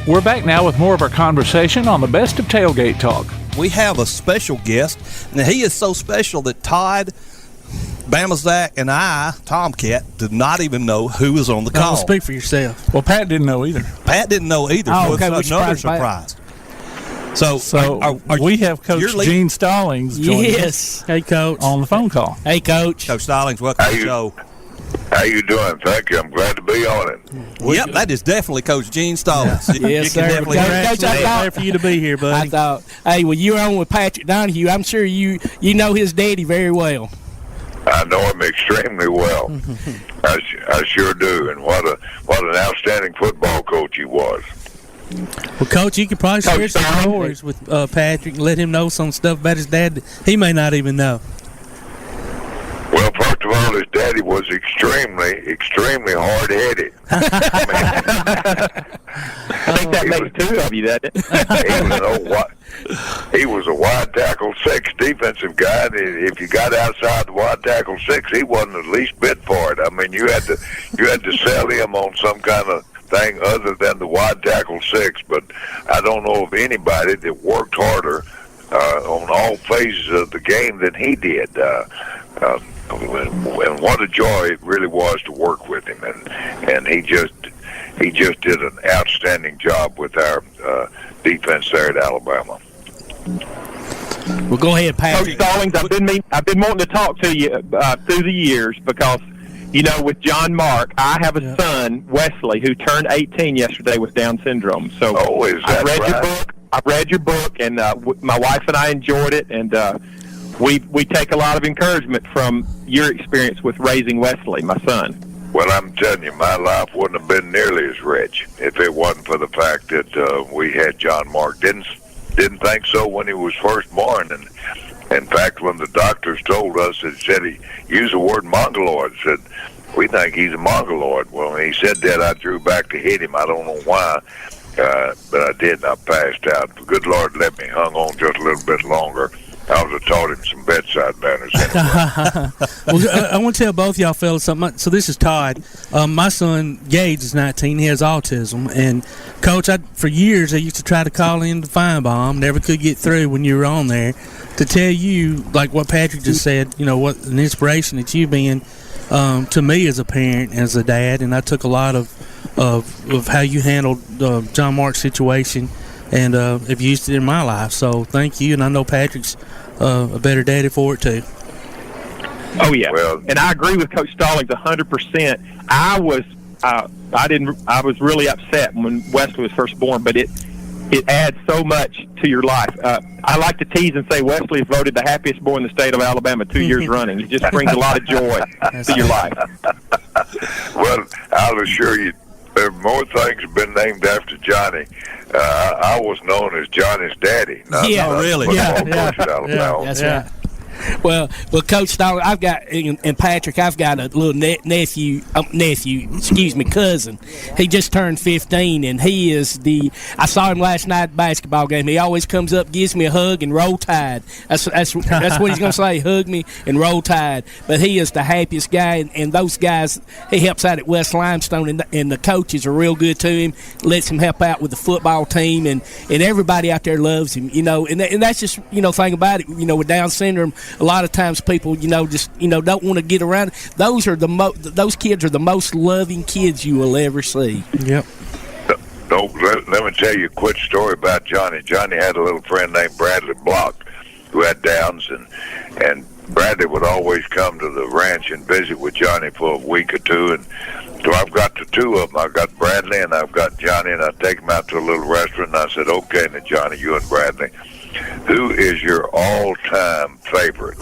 We're back now with more of our conversation on the best of Tailgate Talk. We have a special guest, and he is so special that Todd, Bama Zach, and I, Tomcat, did not even know who was on the call. Don't speak for yourself. Well, Pat didn't know either. Pat didn't know either. Oh, okay, it's another surprise. So we have Coach Gene Stallings joining us. Hey, Coach. On the phone call. Hey, Coach. Coach Stallings, welcome to the show. How you doing? Thank you. I'm glad to be on it. Yep, that is definitely Coach Gene Stallings. Yes, sir. Coach, I thought for you to be here, buddy. I thought, hey, well, you're on with Patrick Donahue. I'm sure you know his daddy very well. I know him extremely well. I sure do. And what an outstanding football coach he was. Well, Coach, you could probably share some stories with Patrick and let him know some stuff about his dad that he may not even know. Well, first of all, his daddy was extremely hard-headed. I think that makes two of you, doesn't it? He was a wide tackle 6 defensive guy, and if you got outside the wide tackle 6, he wasn't the least bit for it. I mean, you had to sell him on some kind of thing other than the wide tackle 6. But I don't know of anybody that worked harder on all phases of the game than he did. And what a joy it really was to work with him, and he just did an outstanding job with our defense there at Alabama. Well, go ahead, Patrick. Coach Stallings, I've been wanting to talk to you through the years because, you know, with John Mark, I have a son, Wesley, who turned 18 yesterday with Down syndrome. So I read your book, and my wife and I enjoyed it, and we take a lot of encouragement from your experience with raising Wesley, my son. Well, I'm telling you, my life wouldn't have been nearly as rich if it wasn't for the fact that we had John Mark. Didn't think so when he was first born, and in fact, when the doctors told us, it said he used the word mongoloid. Said we think he's a mongoloid. Well, when he said that, I drew back to hit him. I don't know why, but I did. I passed out. The good Lord let me hung on just a little bit longer. I would have taught him some bedside manners anyway. Well, I want to tell both y'all fellas something. So this is Todd. My son, Gage, is 19. He has autism. And, Coach, for years I used to try to call in to Feinbaum. Never could get through when you were on there. To tell you, like what Patrick just said, you know, what an inspiration that you've been to me as a parent, as a dad. And I took a lot of how you handled John Mark's situation and have used it in my life. So thank you. And I know Patrick's a better daddy for it too. Oh yeah, and I agree with Coach Stallings 100%. I was really upset when Wesley was first born, but it adds so much to your life. I like to tease and say Wesley is voted the happiest boy in the state of Alabama 2 years running. It just brings a lot of joy to your life. Well, I'll assure you, there are more things have been named after Johnny. I was known as Johnny's daddy. Really? That's right. Well, Coach Stallings, I've got, and Patrick, I've got a little nephew, cousin. He just turned 15, and he is I saw him last night at the basketball game. He always comes up, gives me a hug, and roll tide. That's what he's going to say, hug me and roll tide. But he is the happiest guy, and those guys, he helps out at West Limestone, and the coaches are real good to him, lets him help out with the football team, and everybody out there loves him, and that's just, thing about it, with Down syndrome, a lot of times people, just, don't want to get around. Those kids are the most loving kids you will ever see. Yep. Let me tell you a quick story about Johnny. Johnny had a little friend named Bradley Block who had Downs, and Bradley would always come to the ranch and visit with Johnny for a week or two, and so I've got the two of them. I've got Bradley and I've got Johnny, and I take them out to a little restaurant, and I said, okay, now Johnny, you and Bradley, who is your all-time favorite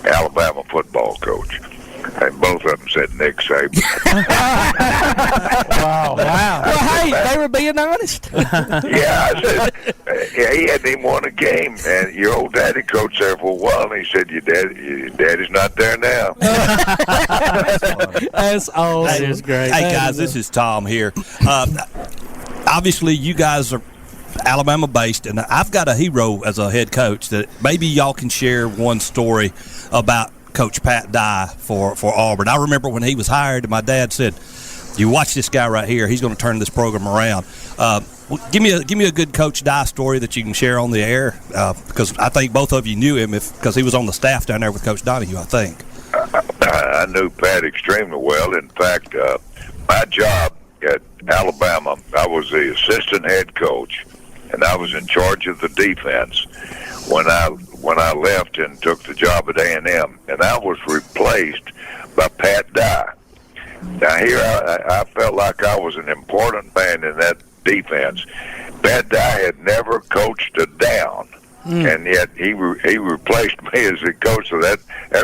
Alabama football coach? And both of them said Nick Saban. Wow. Well, hey, they were being honest. Yeah, I said, he hadn't even won a game, and your old daddy coached there for a while, and he said, your daddy's not there now. That's awesome. That is great. Hey, guys, this is Tom here. Obviously, you guys are Alabama-based, and I've got a hero as a head coach that maybe y'all can share one story about Coach Pat Dye for Auburn. I remember when he was hired, and my dad said, you watch this guy right here, he's going to turn this program around. Give me a good Coach Dye story that you can share on the air, because I think both of you knew him because he was on the staff down there with Coach Donahue, I think. I knew Pat extremely well. In fact, my job at Alabama, I was the assistant head coach, and I was in charge of the defense when I left and took the job at A&M, and I was replaced by Pat Dye. Now here I felt like I was an important man in that defense. Pat Dye had never coached a down, and yet he replaced me as the coach. So that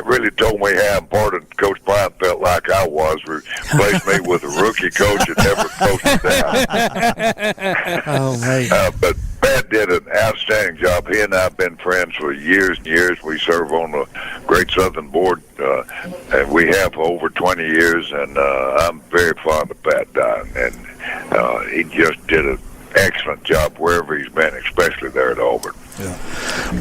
really told me how important Coach Bryant felt like I was. Replaced me with a rookie coach that never coached a down. Oh, hey. But Pat did an outstanding job. He and I have been friends for years and years. We serve on the Great Southern Board, and we have for over 20 years, and I'm very fond of Pat Dye, and he just did an excellent job wherever he's been, especially there at Auburn. Yeah.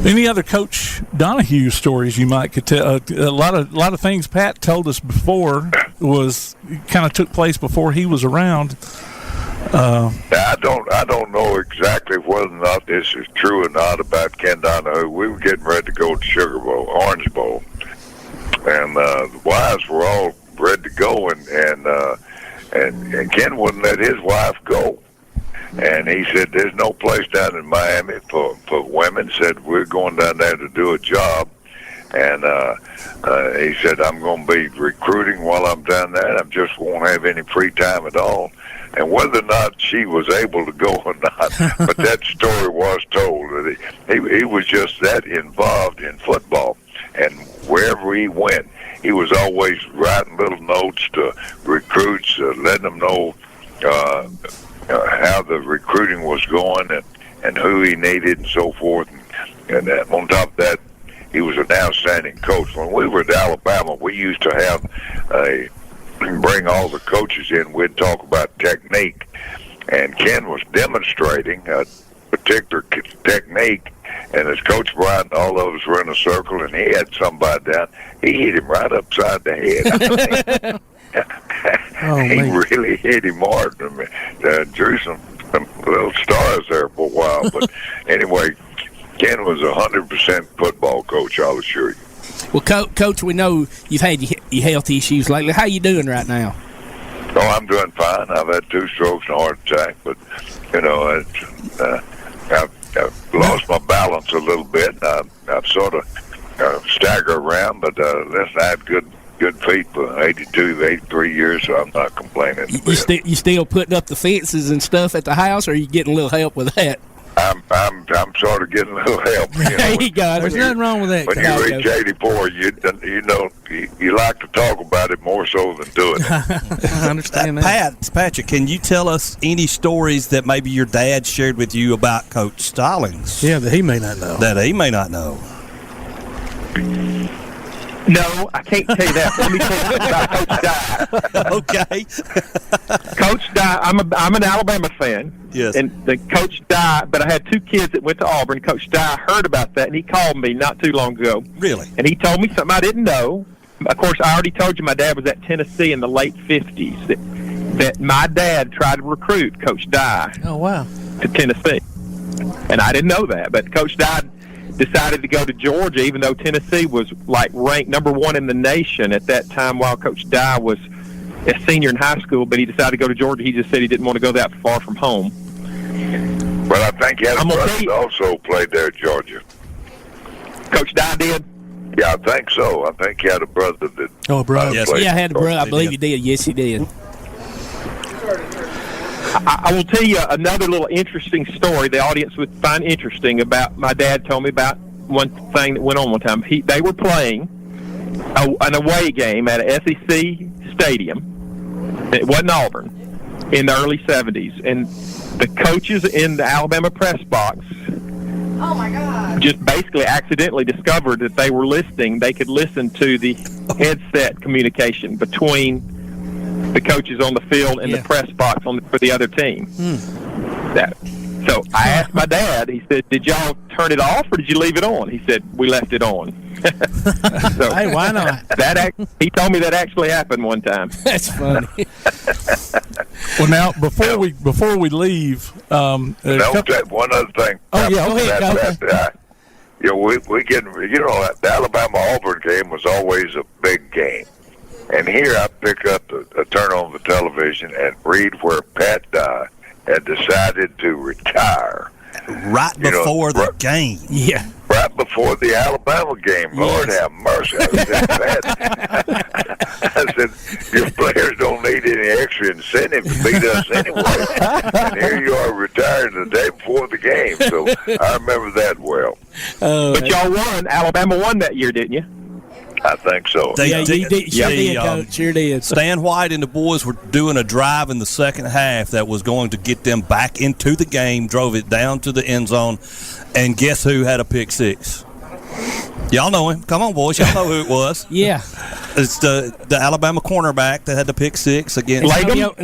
Any other Coach Donahue stories you might could tell? A lot of things Pat told us before was kind of took place before he was around. I don't know exactly whether or not this is true or not about Ken Donahue. We were getting ready to go to Sugar Bowl, Orange Bowl, and the wives were all ready to go, and Ken wouldn't let his wife go. And he said, there's no place down in Miami for women. Said, we're going down there to do a job. And he said, I'm going to be recruiting while I'm down there. I just won't have any free time at all. And whether or not she was able to go or not, but that story was told. That he was just that involved in football. And wherever he went, he was always writing little notes to recruits, letting them know how the recruiting was going and who he needed and so forth. And on top of that, he was an outstanding coach. When we were at Alabama, we used to have bring all the coaches in. We'd talk about technique. And Ken was demonstrating a particular technique, and as Coach Bryant and all of us were in a circle, and he had somebody down, he hit him right upside the head. He really hit him hard. Drew some little stars there for a while. But anyway, Ken was 100% football coach, I'll assure you. Well, Coach, we know you've had your health issues lately. How you doing right now? Oh, I'm doing fine. I've had 2 strokes and a heart attack, but, I've lost my balance a little bit. I've sort of stagger around, but listen, I had good feet for 82, 83 years, so I'm not complaining. You still putting up the fences and stuff at the house, or are you getting a little help with that? I'm sort of getting a little help. There's nothing wrong with that. When you reach 84, you like to talk about it more so than do it. I understand that. Patrick, can you tell us any stories that maybe your dad shared with you about Coach Stallings? Yeah, that he may not know. No, I can't tell you that. Let me tell you about Coach Dye. Okay. Coach Dye, I'm an Alabama fan. Yes. And the Coach Dye, but I had two kids that went to Auburn. Coach Dye heard about that, and he called me not too long ago. Really? And he told me something I didn't know. Of course, I already told you my dad was at Tennessee in the late 50s. That my dad tried to recruit Coach Dye. Oh, wow. To Tennessee. And I didn't know that. But Coach Dye decided to go to Georgia, even though Tennessee was like ranked number 1 in the nation at that time while Coach Dye was a senior in high school, but he decided to go to Georgia. He just said he didn't want to go that far from home. But I think he had a brother that also played there at Georgia. Coach Dye did? Yeah, I think so. I think he had a brother that... Oh, brother. Yes, I had a brother. I believe he did. Yes, he did. I will tell you another little interesting story the audience would find interesting about my dad told me about one thing that went on one time. They were playing an away game at an SEC stadium. It wasn't Auburn in the early 70s. And the coaches in the Alabama press box just basically accidentally discovered that they were listening. They could listen to the headset communication between the coaches on the field and the press box for the other team. So I asked my dad, he said, did y'all turn it off or did you leave it on? He said, we left it on. So hey, why not? He told me that actually happened one time. That's funny. Well, now, before we leave... one other thing. Oh, yeah, okay. The Alabama-Auburn game was always a big game. And here I pick up turn on the television and read where Pat Dye had decided to retire. Right before the game. Yeah. Right before the Alabama game. Lord have mercy. I said, your players don't need any extra incentive to beat us anyway. And here you are retired the day before the game. So I remember that well. But y'all won. Alabama won that year, didn't you? I think so. They did, Coach. Sure did. Stan White and the boys were doing a drive in the second half that was going to get them back into the game, drove it down to the end zone, and guess who had a pick six? Y'all know him. Come on, boys. Y'all know who it was. Yeah. It's the Alabama cornerback that had the pick six against Antonio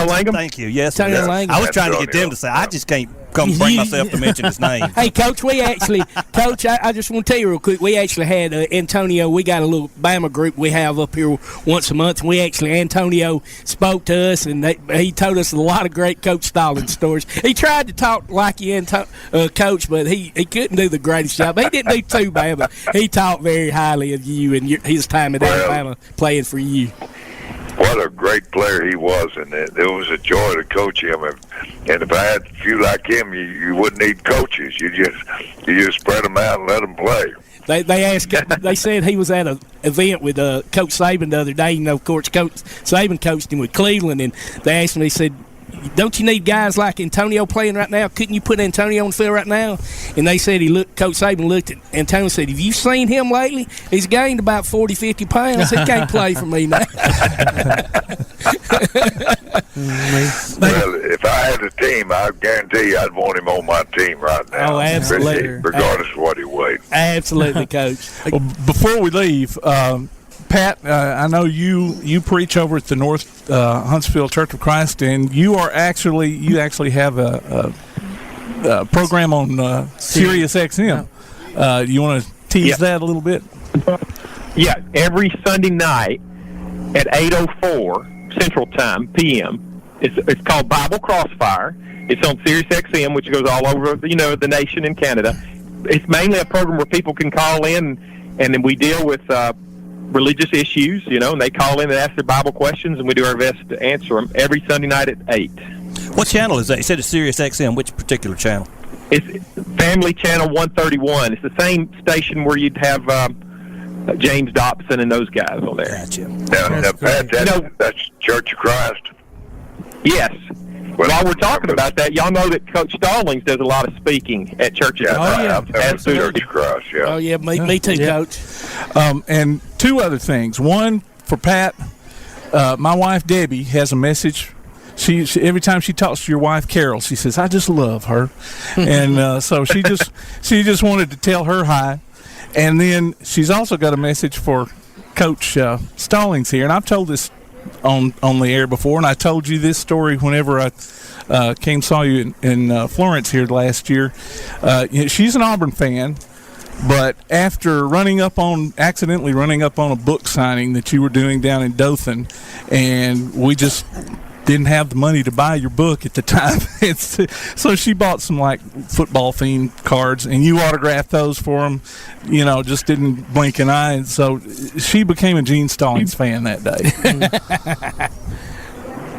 Langham. Thank you. Yes. Antonio Langham. I was trying to get them to say, I just can't bring myself to mention his name. Hey, Coach, Coach, I just want to tell you real quick, we actually had Antonio. We got a little Bama group we have up here once a month. And Antonio spoke to us, and he told us a lot of great Coach Stallings stories. He tried to talk like you, Coach, but he couldn't do the greatest job. He didn't do too bad, but he talked very highly of you and his time at Alabama playing for you. What a great player he was, and it was a joy to coach him. And if I had a few like him, you wouldn't need coaches. You just spread them out and let them play. They said he was at an event with Coach Saban the other day. You know, of course, Coach Saban coached him with Cleveland, and they asked him. He said, "Don't you need guys like Antonio playing right now? Couldn't you put Antonio on the field right now?" And they said Coach Saban looked at Antonio and said, "Have you seen him lately? He's gained about 40, 50 pounds. He can't play for me now." Well, if I had a team, I guarantee you I'd want him on my team right now. Oh, absolutely. Regardless of what he weighed. Absolutely, Coach. Well, before we leave, Pat, I know you preach over at the North Huntsville Church of Christ, and you actually have a program on Sirius XM. You want to tease that a little bit? Yeah, every Sunday night at 8:04 Central Time p.m. It's called Bible Crossfire. It's on Sirius XM, which goes all over the nation and Canada. It's mainly a program where people can call in, and then we deal with religious issues, and they call in and ask their Bible questions, and we do our best to answer them every Sunday night at 8. What channel is that? You said it's Sirius XM. Which particular channel? It's Family Channel 131. It's the same station where you'd have James Dobson and those guys on there. Gotcha. Now Pat, that's Church of Christ? Yes. While we're talking about that, y'all know that Coach Stallings does a lot of speaking at churches. Church of Christ, yeah. Oh, yeah, me too, Coach. And two other things. One, for Pat, my wife, Debbie, has a message. She every time she talks to your wife, Carol, she says, "I just love her," and so she just wanted to tell her hi. And then she's also got a message for Coach Stallings here, and I've told this on the air before, and I told you this story whenever I came saw you in Florence here last year. She's an Auburn fan, but after accidentally running up on a book signing that you were doing down in Dothan, and we just didn't have the money to buy your book at the time. So she bought some like football themed cards, and you autographed those for them. Just didn't blink an eye. And so she became a Gene Stallings fan that day.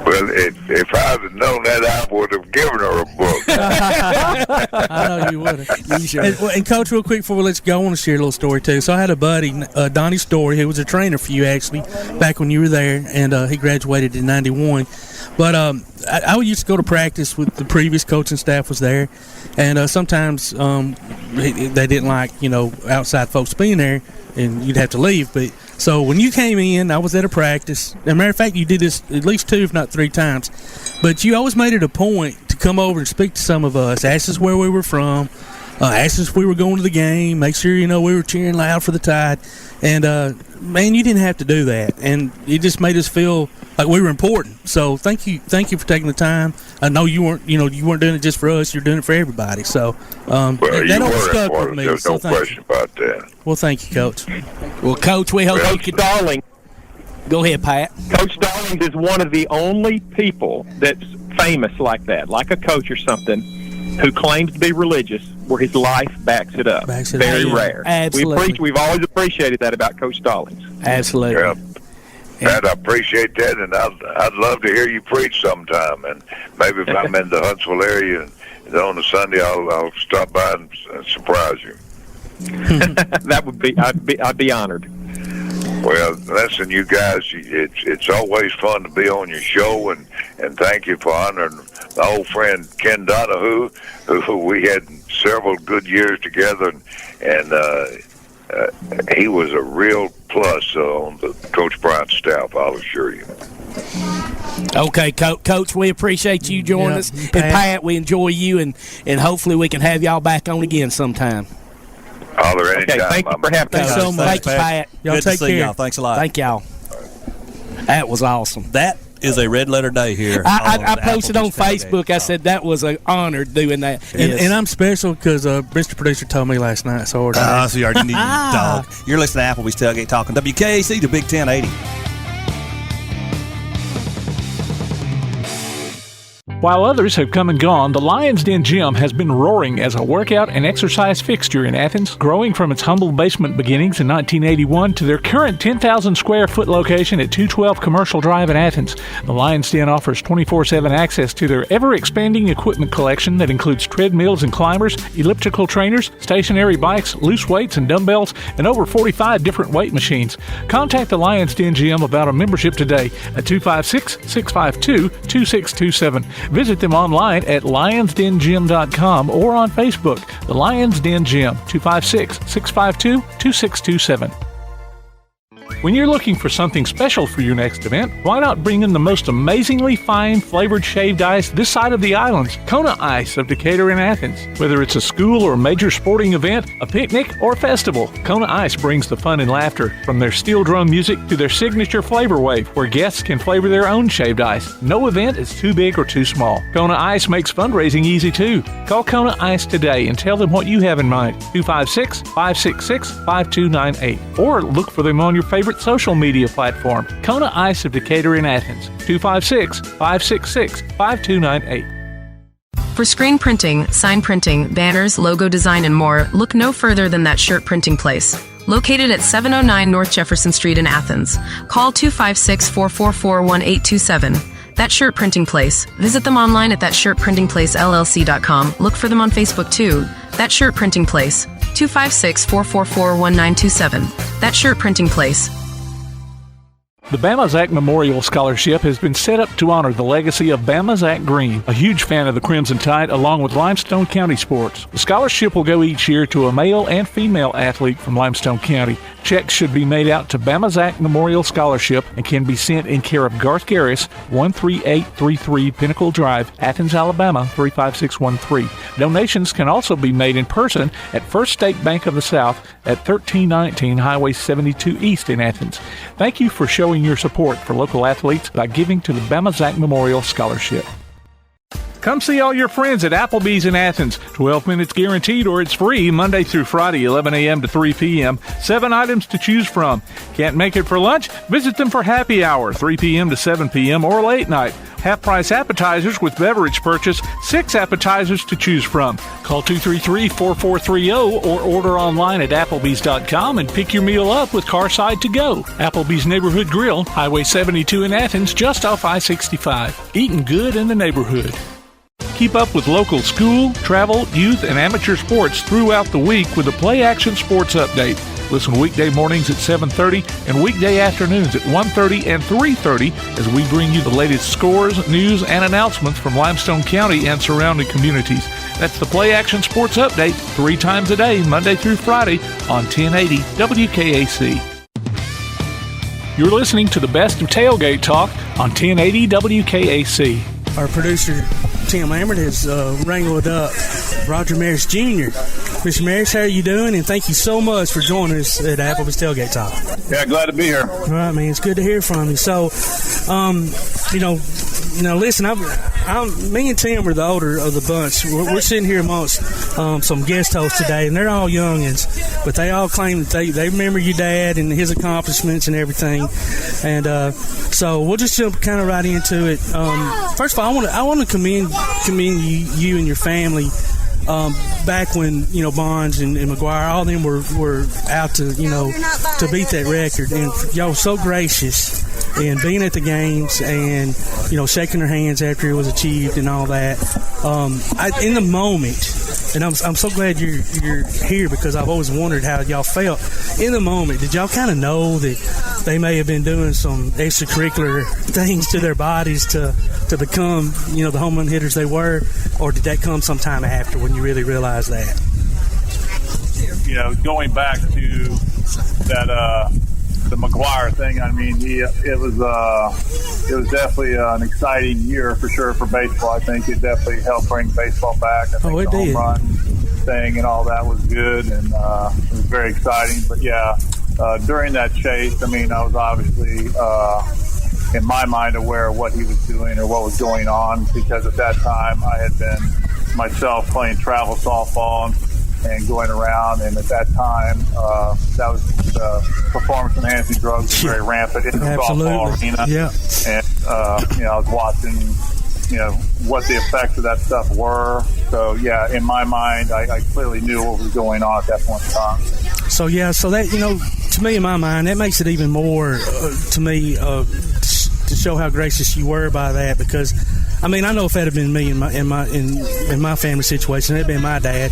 Well, if I'd have known that, I would have given her a book. I know you would have. And Coach, real quick before we let you go, I want to share a little story too. So I had a buddy, Donnie Story, who was a trainer for you actually back when you were there, and he graduated in '91. But I used to go to practice with the previous coaching staff was there, and sometimes they didn't like outside folks being there, and you'd have to leave. But so when you came in, I was at a practice. As a matter of fact, you did this at least 2, if not 3 times. But you always made it a point to come over and speak to some of us, ask us where we were from, ask us if we were going to the game, make sure we were cheering loud for the Tide. And man, you didn't have to do that, and it just made us feel like we were important. So thank you for taking the time. I know you weren't doing it just for us; you're doing it for everybody. So that always stuck with me. There's no question about that. Well, thank you, Coach. Well, Coach, we hope you can. Stallings. Go ahead, Pat. Coach Stallings is one of the only people that's famous like that, like a coach or something, who claims to be religious, where his life backs it up. Very rare. Absolutely. We've always appreciated that about Coach Stallings. Absolutely. Yeah. Pat, I appreciate that, and I'd love to hear you preach sometime. And maybe if I'm in the Huntsville area and on a Sunday, I'll stop by and surprise you. That would be. I'd be honored. Well, listen, you guys, it's always fun to be on your show, and thank you for honoring my old friend Ken Donahue, who we had several good years together, and he was a real plus on the Coach Bryant staff, I'll assure you. Okay, Coach, we appreciate you joining us. And Pat, we enjoy you, and hopefully we can have y'all back on again sometime. Holler anytime. Okay, thank you for having us. Thanks so much. Thank you, Pat. Y'all Good take to see care. y'all. Thanks a lot. Thank y'all. That was awesome. That is a red letter day here. I posted on Facebook. I said that was an honor doing that. And I'm special because Mr. Producer told me last night. So so you already need your dog. You're listening to Applebee's Tailgate Talk on WKAC to Big 1080. While others have come and gone, the Lions Den Gym has been roaring as a workout and exercise fixture in Athens, growing from its humble basement beginnings in 1981 to their current 10,000 square foot location at 212 Commercial Drive in Athens. The Lions Den offers 24/7 access to their ever-expanding equipment collection that includes treadmills and climbers, elliptical trainers, stationary bikes, loose weights and dumbbells, and over 45 different weight machines. Contact the Lions Den Gym about a membership today at 256-652-2627. Visit them online at lionsdengym.com or on Facebook. The Lions Den Gym, 256-652-2627. When you're looking for something special for your next event, why not bring in the most amazingly fine flavored shaved ice this side of the islands, Kona Ice of Decatur in Athens. Whether it's a school or major sporting event, a picnic, or festival, Kona Ice brings the fun and laughter. From their steel drum music to their signature flavor wave, where guests can flavor their own shaved ice. No event is too big or too small. Kona Ice makes fundraising easy too. Call Kona Ice today and tell them what you have in mind. 256-566-5298. Or look for them on your favorite social media platform. Kona Ice of Decatur in Athens. 256-566-5298. For screen printing, sign printing, banners, logo design, and more, look no further than That Shirt Printing Place. Located at 709 North Jefferson Street in Athens. Call 256-444-1827. That Shirt Printing Place. Visit them online at thatshirtprintingplacellc.com. Look for them on Facebook too. That Shirt Printing Place. 256-444-1927. That Shirt Printing Place. The Bama Zach Memorial Scholarship has been set up to honor the legacy of Bama Zach Green, a huge fan of the Crimson Tide, along with Limestone County sports. The scholarship will go each year to a male and female athlete from Limestone County. Checks should be made out to Bama Zach Memorial Scholarship and can be sent in care of Garth Garris, 13833 Pinnacle Drive, Athens, Alabama, 35613. Donations can also be made in person at First State Bank of the South at 1319 Highway 72 East in Athens. Thank you for showing your support for local athletes by giving to the Bama Zach Memorial Scholarship. Come see all your friends at Applebee's in Athens. 12 minutes guaranteed or it's free Monday through Friday, 11 a.m. to 3 p.m. 7 items to choose from. Can't make it for lunch? Visit them for happy hour, 3 p.m. to 7 p.m. or late night. Half-price appetizers with beverage purchase, 6 appetizers to choose from. Call 233-4430 or order online at Applebee's.com and pick your meal up with Carside to go. Applebee's Neighborhood Grill, Highway 72 in Athens, just off I-65. Eating good in the neighborhood. Keep up with local school, travel, youth, and amateur sports throughout the week with a Play Action Sports Update. Listen weekday mornings at 7:30 and weekday afternoons at 1:30 and 3:30 as we bring you the latest scores, news, and announcements from Limestone County and surrounding communities. That's the Play Action Sports Update 3 times a day, Monday through Friday on 1080 WKAC. You're listening to the best of Tailgate Talk on 1080 WKAC. Our producer, Tim Lambert, has wrangled up Roger Maris Jr. Mr. Maris, how are you doing? And thank you so much for joining us at Applebee's Tailgate Talk. Yeah, glad to be here. All right, man. It's good to hear from you. So, listen, me and Tim are the older of the bunch. We're sitting here amongst some guest hosts today, and they're all youngins, but they all claim that they remember your dad and his accomplishments and everything. And so we'll just jump kind of right into it. First of all, I want to commend you and your family. Back when Bonds and McGuire, all of them were out to beat that record, and y'all were so gracious in being at the games and shaking their hands after it was achieved and all that. In the moment, and I'm so glad you're here because I've always wondered how y'all felt in the moment. Did y'all kind of know that they may have been doing some extracurricular things to their bodies to become the home run hitters they were, or did that come sometime after when you really realized that? Going back to that the McGuire thing, I mean, it was definitely an exciting year for sure for baseball. I think it definitely helped bring baseball back. I think the home run thing and all that was good, and it was very exciting. But during that chase, I mean, I was obviously in my mind aware of what he was doing or what was going on, because at that time I had been myself playing travel softball and going around, and at that time that was performance enhancing drugs were very rampant in the softball arena. Yeah. And I was watching what the effects of that stuff were. So in my mind I clearly knew what was going on at that point in time. So that to me, in my mind, that makes it even more to me to show how gracious you were by that, because I mean, I know if that had been me in my family situation, that'd been my dad,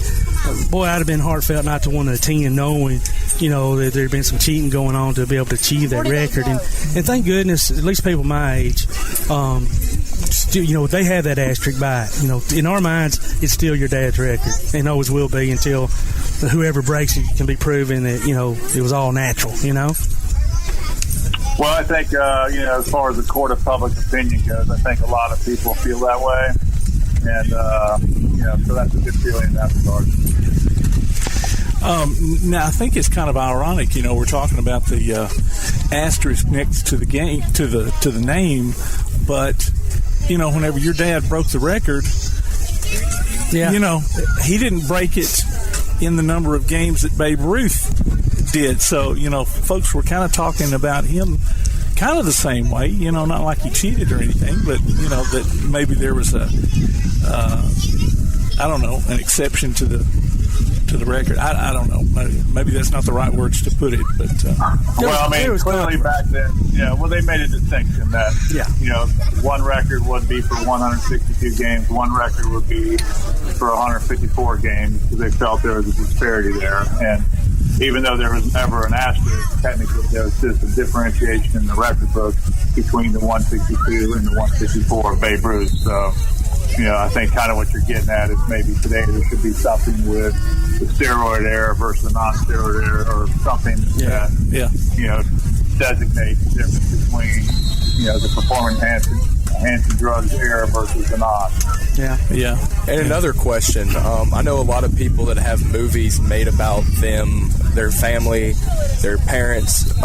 boy, I'd have been heartfelt not to want to attend, knowing that there'd been some cheating going on to be able to achieve that record. And thank goodness, at least people my age, they have that asterisk by it. In our minds, it's still your dad's record, and always will be until whoever breaks it can be proven that it was all natural. Well, I think as far as the court of public opinion goes, I think a lot of people feel that way, and so that's a good feeling in that regard. Now I think it's kind of ironic. We're talking about the asterisk next to the game to the name, but whenever your dad broke the record, he didn't break it in the number of games that Babe Ruth did. So folks were kind of talking about him kind of the same way. Not like he cheated or anything, but that maybe there was an exception to the record. I don't know. Maybe that's not the right words to put it, but well, I mean, clearly back then, they made a distinction that one record would be for 162 games, one record would be for 154 games, because they felt there was a disparity there. And even though there was never an asterisk, technically there was just a differentiation in the record book between the 162 and the 154 of Babe Ruth. So, I think kind of what you're getting at is maybe today there should be something with the steroid era versus the non-steroid era, or something that designates the difference between the performance-enhancing drugs era versus the non. Yeah. And another question. I know a lot of people that have movies made about them, their family, their parents,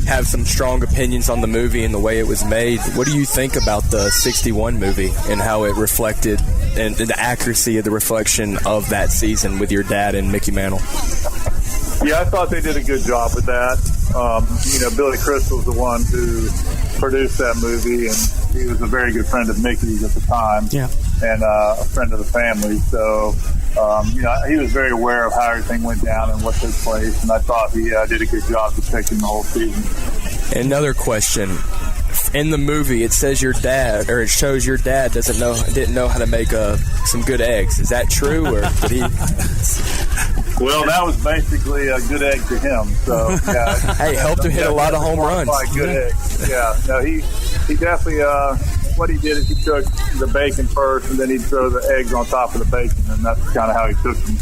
have some strong opinions on the movie and the way it was made. What do you think about the 61 movie and how it reflected and the accuracy of the reflection of that season with your dad and Mickey Mantle? Yeah, I thought they did a good job with that. Billy Crystal's the one who produced that movie, and he was a very good friend of Mickey's at the time, and a friend of the family. So, he was very aware of how everything went down and what took place, and I thought he did a good job depicting the whole season. Another question. In the movie, it says your dad, or it shows your dad didn't know how to make some good eggs. Is that true, or did he? Well, that was basically a good egg to him. So, yeah. Hey, helped him hit a lot of home runs. Good eggs. Yeah. No, he definitely. What he did is he took the bacon first, and then he'd throw the eggs on top of the bacon, and that's kind of how he took them.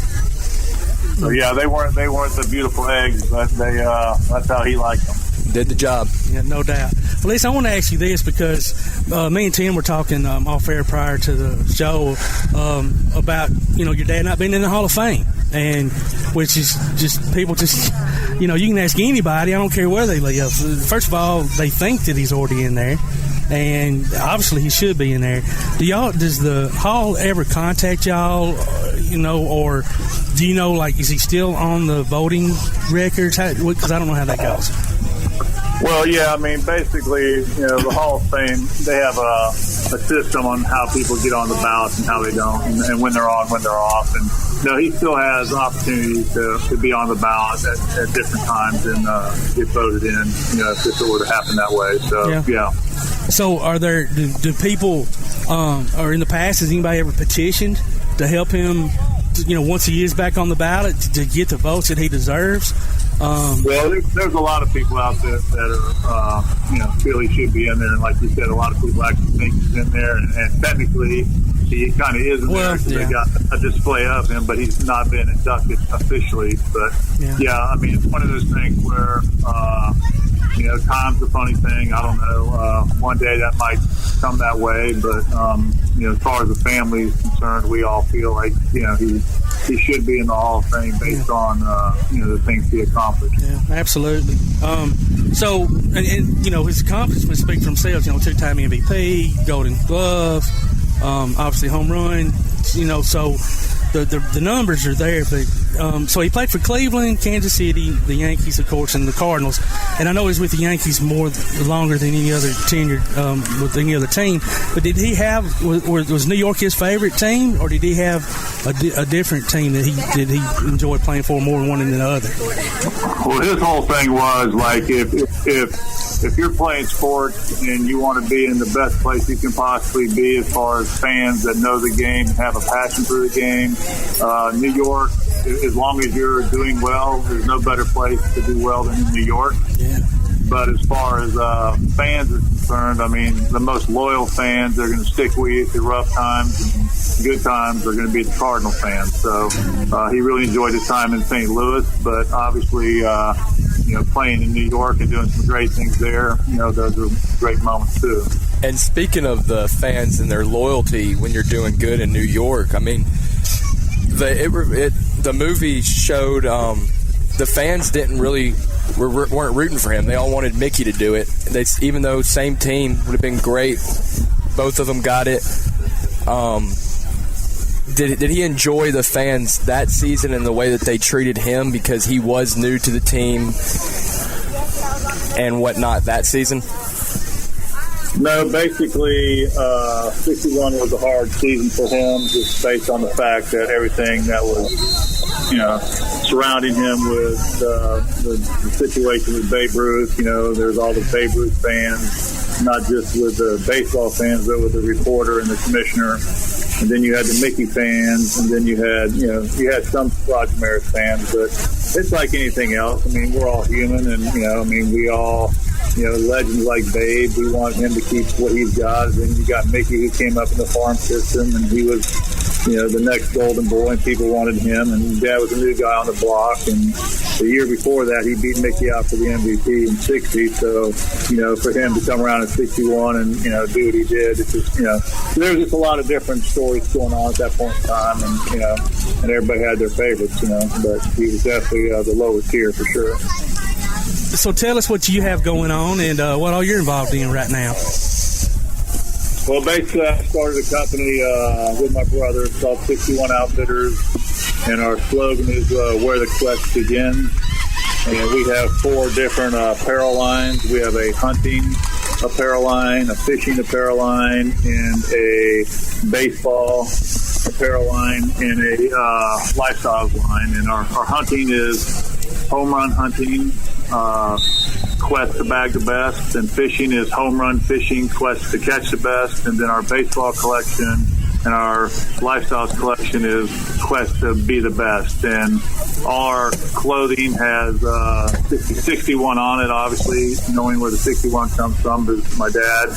So yeah, they weren't the beautiful eggs, but that's how he liked them. Did the job. Yeah, no doubt. Well, Lisa, I want to ask you this because me and Tim were talking off air prior to the show about your dad not being in the Hall of Fame, and which is just people just you can ask anybody. I don't care where they live. First of all, they think that he's already in there, and obviously he should be in there. Does the Hall ever contact y'all? Or do you know, like, is he still on the voting records? Because I don't know how that goes. Well, yeah, I mean, basically, the Hall of Fame, they have a system on how people get on the ballots and how they don't, and when they're on, when they're off. And, he still has opportunities to be on the ballot at different times and get voted in, if it were to happen that way. So, yeah. So do people, or in the past, has anybody ever petitioned to help him, once he is back on the ballot, to get the votes that he deserves? Well, there's a lot of people out there that are, feel he should be in there. And like you said, a lot of people actually think he's in there. And technically, he kind of is in there because they got a display of him, but he's not been inducted officially. But, I mean, it's one of those things where, time's a funny thing. I don't know. One day that might come that way. But, as far as the family is concerned, we all feel like, he should be in the Hall of Fame based on, the things he accomplished. Yeah, absolutely. So, his accomplishments speak for themselves. Two-time MVP, Golden Glove, obviously home run. So the numbers are there. But so he played for Cleveland, Kansas City, the Yankees, of course, and the Cardinals. And I know he's with the Yankees longer than any other tenure with any other team. But did he have was New York his favorite team, or did he have a different team that he enjoyed playing for more than one than the other? Well, his whole thing was like if you're playing sports and you want to be in the best place you can possibly be as far as fans that know the game and have a passion for the game, New York, as long as you're doing well, there's no better place to do well than in New York. Yeah. But as far as fans are concerned, I mean, the most loyal fans, they're going to stick with you through rough times, and good times are going to be the Cardinal fans. So he really enjoyed his time in St. Louis, but obviously, playing in New York and doing some great things there, those are great moments too. And speaking of the fans and their loyalty when you're doing good in New York, I mean, the movie showed the fans weren't rooting for him. They all wanted Mickey to do it. Even though same team would have been great, both of them got it. Did he enjoy the fans that season and the way that they treated him because he was new to the team and whatnot that season? No, basically, 61 was a hard season for him just based on the fact that everything that was, surrounding him with the situation with Babe Ruth. There's all the Babe Ruth fans, not just with the baseball fans, but with the reporter and the commissioner. and then you had the Mickey fans, and then you had some Roger Maris fans, but it's like anything else. I mean, we're all human, and we all, legends like Babe, we want him to keep what he's got. And then you got Mickey, who came up in the farm system, and he was, the next golden boy, and people wanted him. And Dad was a new guy on the block, and the year before that, he beat Mickey out for the MVP in '60. So, for him to come around in '61 and do what he did, it's just, there's just a lot of different stories going on at that point in time, and everybody had their favorites, but he was definitely the lowest tier for sure. So tell us what you have going on and what all you're involved in right now. Well, basically, I started a company with my brother. It's called 61 Outfitters, and our slogan is "Where the Quest Begins." And we have 4 different apparel lines. We have a hunting apparel line, a fishing apparel line, and a baseball apparel line, and a lifestyle line. And our hunting is home run hunting, quest to bag the best, and fishing is home run fishing, quest to catch the best, and then our baseball collection and our lifestyles collection is quest to be the best. And our clothing has 61 on it, obviously, knowing where the 61 comes from is my dad.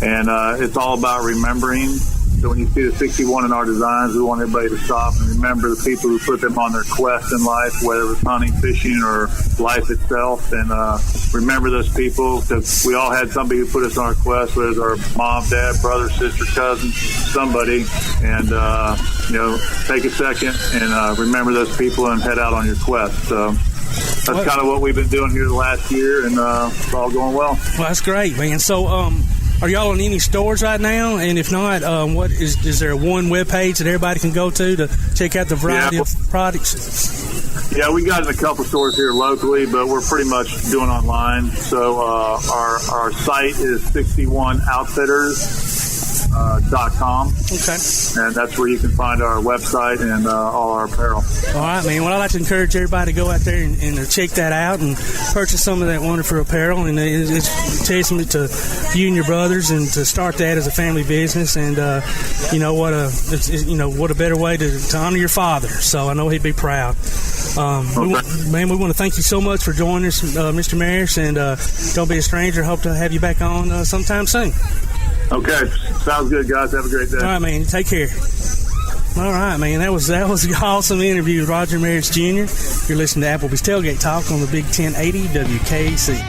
And it's all about remembering. So when you see the 61 in our designs, we want everybody to stop and remember the people who put them on their quest in life, whether it was hunting, fishing, or life itself. And remember those people, because we all had somebody who put us on our quest, whether it was our mom, dad, brother, sister, cousin, somebody. And, take a second and remember those people and head out on your quest. So that's kind of what we've been doing here the last year, and it's all going well. Well, that's great, man. So, are y'all in any stores right now? And if not, what is there one web page that everybody can go to check out the variety of products? Yeah, we got in a couple stores here locally, but we're pretty much doing online. So our site is 61outfitters.com. Okay. And that's where you can find our website and all our apparel. All right, man. Well, I'd like to encourage everybody to go out there and check that out and purchase some of that wonderful apparel. And it's a testament to you and your brothers, and to start that as a family business. And what a better way to honor your father. So I know he'd be proud. We want to thank you so much for joining us, Mr. Maris, and don't be a stranger. Hope to have you back on sometime soon. Okay, sounds good, guys. Have a great day. All right, man. Take care. All right, man. That was an awesome interview with Roger Maris Jr. You're listening to Applebee's Tailgate Talk on the Big 1080 WKC.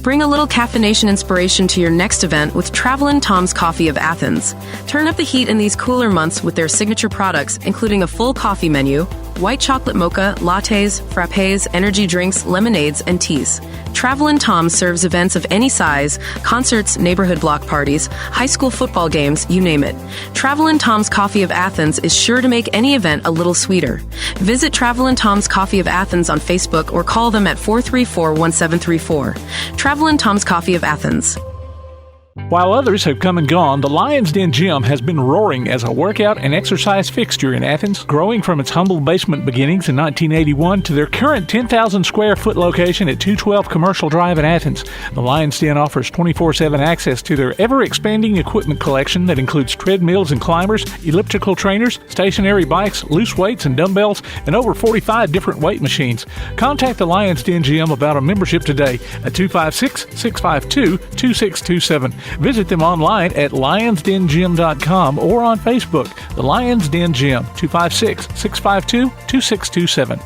Bring a little caffeination inspiration to your next event with Travelin' Tom's Coffee of Athens. Turn up the heat in these cooler months with their signature products, including a full coffee menu, white chocolate mocha, lattes, frappes, energy drinks, lemonades, and teas. Travelin' Tom serves events of any size, concerts, neighborhood block parties, high school football games, you name it. Travelin' Tom's Coffee of Athens is sure to make any event a little sweeter. Visit Travelin' Tom's Coffee of Athens on Facebook or call them at 434-1734. Travelin' Tom's Coffee of Athens. While others have come and gone, the Lion's Den Gym has been roaring as a workout and exercise fixture in Athens, growing from its humble basement beginnings in 1981 to their current 10,000 square foot location at 212 Commercial Drive in Athens. The Lion's Den offers 24/7 access to their ever-expanding equipment collection that includes treadmills and climbers, elliptical trainers, stationary bikes, loose weights and dumbbells, and over 45 different weight machines. Contact the Lion's Den Gym about a membership today at 256-652-2627. Visit them online at lionsdengym.com or on Facebook. The Lions Den Gym, 256-652-2627.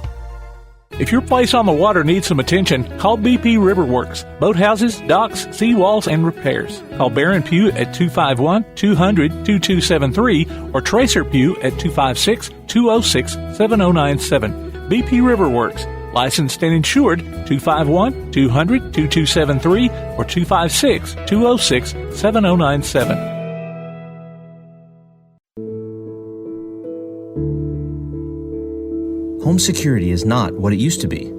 If your place on the water needs some attention, call BP Riverworks. Boathouses, docks, seawalls, and repairs. Call Baron Pugh at 251-200-2273 or Tracer Pugh at 256-206-7097. BP Riverworks. Licensed and insured, 251-200-2273 or 256-206-7097. Home security is not what it used to be.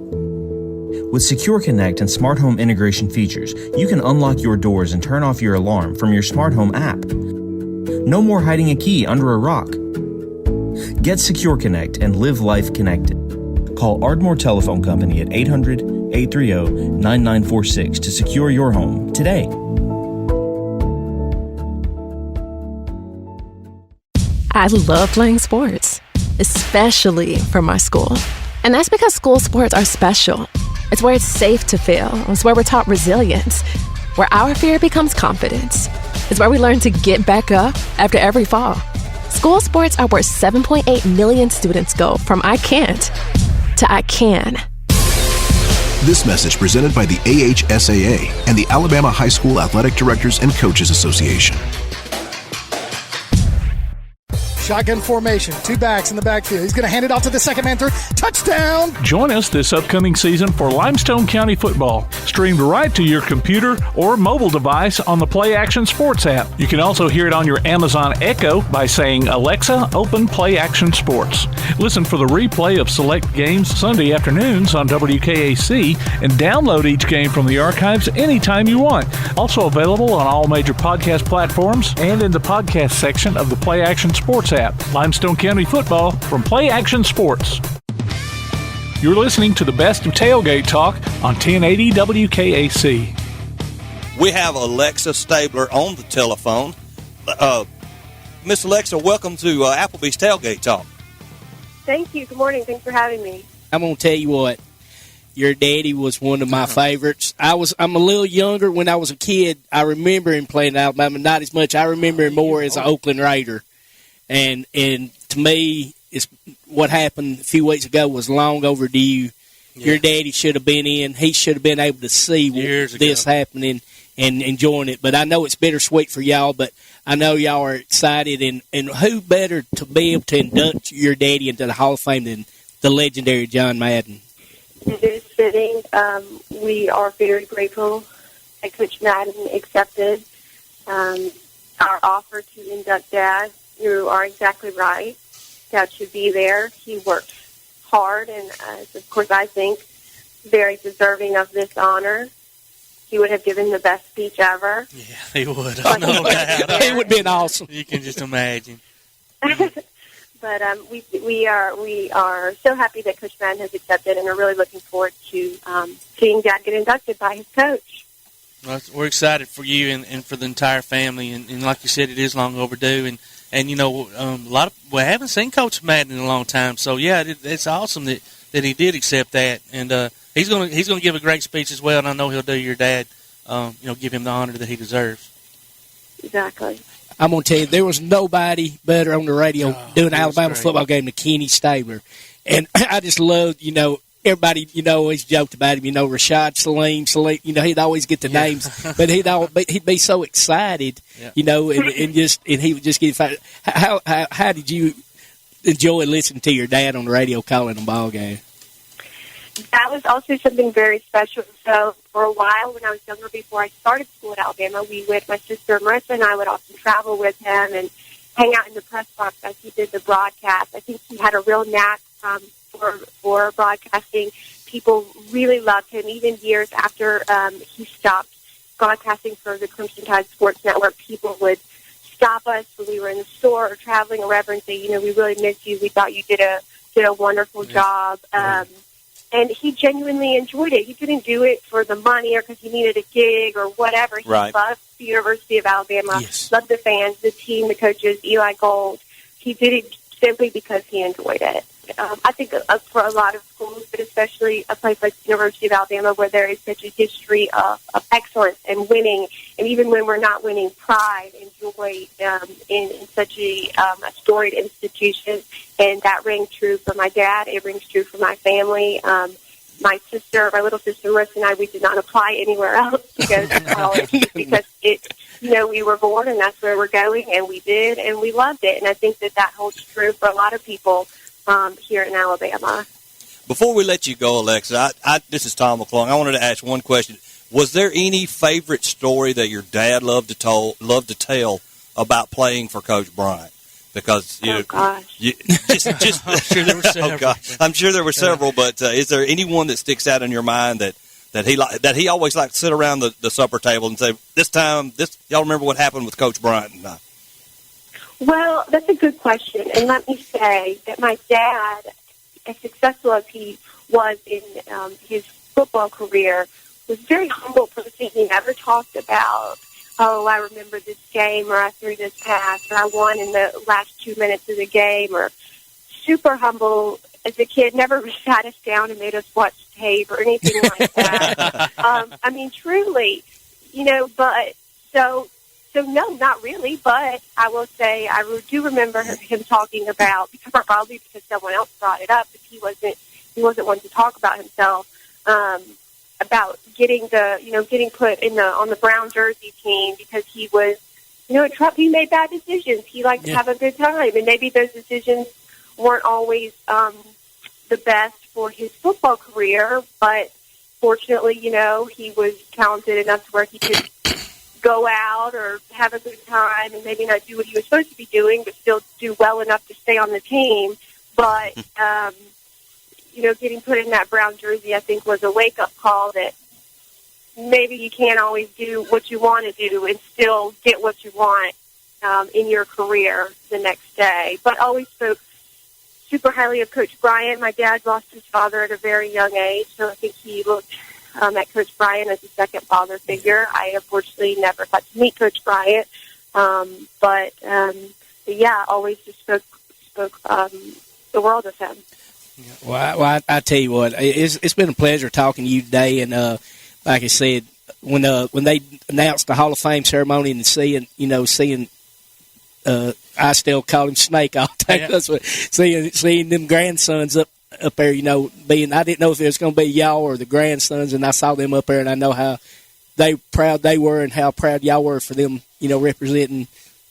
With Secure Connect and smart home integration features, you can unlock your doors and turn off your alarm from your smart home app. No more hiding a key under a rock. Get Secure Connect and live life connected. Call Ardmore Telephone Company at 800-830-9946 to secure your home today. I love playing sports, especially for my school. And that's because school sports are special. It's where it's safe to fail. It's where we're taught resilience, where our fear becomes confidence. It's where we learn to get back up after every fall. School sports are where 7.8 million students go from I can't to I can. This message presented by the AHSAA and the Alabama High School Athletic Directors and Coaches Association. Shotgun formation, 2 backs in the backfield. He's going to hand it off to the second man through. Touchdown! Join us this upcoming season for Limestone County football, streamed right to your computer or mobile device on the Play Action Sports app. You can also hear it on your Amazon Echo by saying, Alexa, open Play Action Sports. Listen for the replay of select games Sunday afternoons on WKAC and download each game from the archives anytime you want. Also available on all major podcast platforms and in the podcast section of the Play Action Sports app. Limestone County football from Play Action Sports. You're listening to the best of Tailgate Talk on 1080 WKAC. We have Alexa Stabler on the telephone. Miss Alexa, welcome to Applebee's Tailgate Talk. Thank you. Good morning. Thanks for having me. I'm going to tell you what. Your daddy was one of my favorites. I'm a little younger. When I was a kid, I remember him playing in Alabama. Not as much. I remember him more as an Oakland Raider. And to me, it's what happened a few weeks ago was long overdue. Yeah. Your daddy should have been in. He should have been able to see this happening and enjoying it. But I know it's bittersweet for y'all, but I know y'all are excited. And who better to be able to induct your daddy into the Hall of Fame than the legendary John Madden? It is fitting. We are very grateful that Coach Madden accepted our offer to induct Dad. You are exactly right. Dad should be there. He worked hard and, of course, I think very deserving of this honor. He would have given the best speech ever. Yeah, he would. No doubt. It would have been awesome. You can just imagine. But we are so happy that Coach Madden has accepted and are really looking forward to seeing Dad get inducted by his coach. Well, we're excited for you and for the entire family. And like you said, it is long overdue. And you know, we haven't seen Coach Madden in a long time. So yeah, it's awesome that he did accept that, and he's gonna give a great speech as well. And I know he'll do your dad, give him the honor that he deserves. Exactly. I'm gonna tell you, there was nobody better on the radio doing an Alabama football game than Kenny Stabler, and I just loved, everybody, always joked about him. Rashad Salim, he'd always get the names, but he'd be so excited, and he would just get excited. How did you enjoy listening to your dad on the radio calling a ball game? That was also something very special. So for a while, when I was younger, before I started school at Alabama, my sister Marissa and I would often travel with him and hang out in the press box as he did the broadcast. I think he had a real knack for broadcasting. People really loved him. Even years after he stopped broadcasting for the Crimson Tide Sports Network, people would stop us when we were in the store or traveling or wherever and say, we really miss you. We thought you did a wonderful job. And he genuinely enjoyed it. He didn't do it for the money or because he needed a gig or whatever. He loved the University of Alabama, loved the fans, the team, the coaches, Eli Gold. He did it simply because he enjoyed it. I think for a lot of schools, but especially a place like the University of Alabama where there is such a history of excellence and winning, and even when we're not winning, pride and joy in such a storied institution. And that rings true for my dad. It rings true for my family. My little sister Marissa and I, we did not apply anywhere else to go to college because we were born and that's where we're going, and we did, and we loved it. And I think that holds true for a lot of people here in Alabama. Before we let you go, Alexa, this is Tom McClung. I wanted to ask one question. Was there any favorite story that your dad loved to tell about playing for Coach Bryant? Because I'm sure there were several. I'm sure there were several, but is there anyone that sticks out in your mind that he always liked to sit around the supper table and say, y'all remember what happened with Coach Bryant and I? Well, that's a good question, and let me say that my dad, as successful as he was in his football career, was a very humble person. He never talked about oh, I remember this game, or I threw this pass, or I won in the last 2 minutes of the game, or super humble as a kid, never sat us down and made us watch tape or anything like that. I mean, truly, but so no, not really, but I will say I do remember him talking about, probably because someone else brought it up, but he wasn't one to talk about himself, about getting put on the brown jersey team because he was, he made bad decisions. He liked to have a good time, and maybe those decisions weren't always the best for his football career, but fortunately, he was talented enough to where he could go out or have a good time and maybe not do what he was supposed to be doing, but still do well enough to stay on the team. But, getting put in that brown jersey, I think, was a wake-up call that maybe you can't always do what you want to do and still get what you want in your career the next day. But always spoke super highly of Coach Bryant. My dad lost his father at a very young age, so I think he looked at Coach Bryant as a second father figure. I unfortunately never got to meet Coach Bryant, but always just spoke the world of him. Well, I tell you what, it's been a pleasure talking to you today, and like I said, when they announced the Hall of Fame ceremony and seeing I still call him Snake all the time. Yeah. That's what, seeing them grandsons up there, I didn't know if it was going to be y'all or the grandsons, and I saw them up there, and I know how proud they were and how proud y'all were for them, representing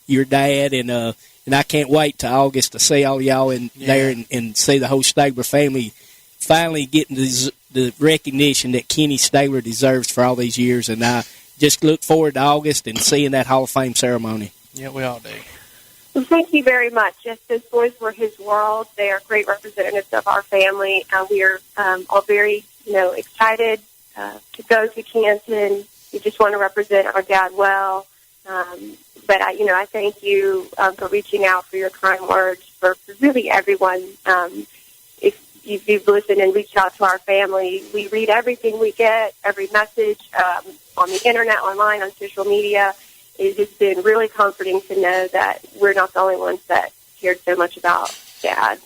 your dad, and I can't wait till August to see all y'all in there and see the whole Stabler family finally getting the recognition that Kenny Stabler deserves for all these years, and I just look forward to August and seeing that Hall of Fame ceremony. Yeah, we all do. Well, thank you very much. Yes, those boys were his world. They are great representatives of our family. We are all very, excited to go to Canton. We just want to represent our dad well. But I thank you for reaching out, for your kind words, for really everyone. If you've listened and reached out to our family, we read everything we get, every message on the internet, online, on social media. It has been really comforting to know that we're not the only ones that cared so much about Dad.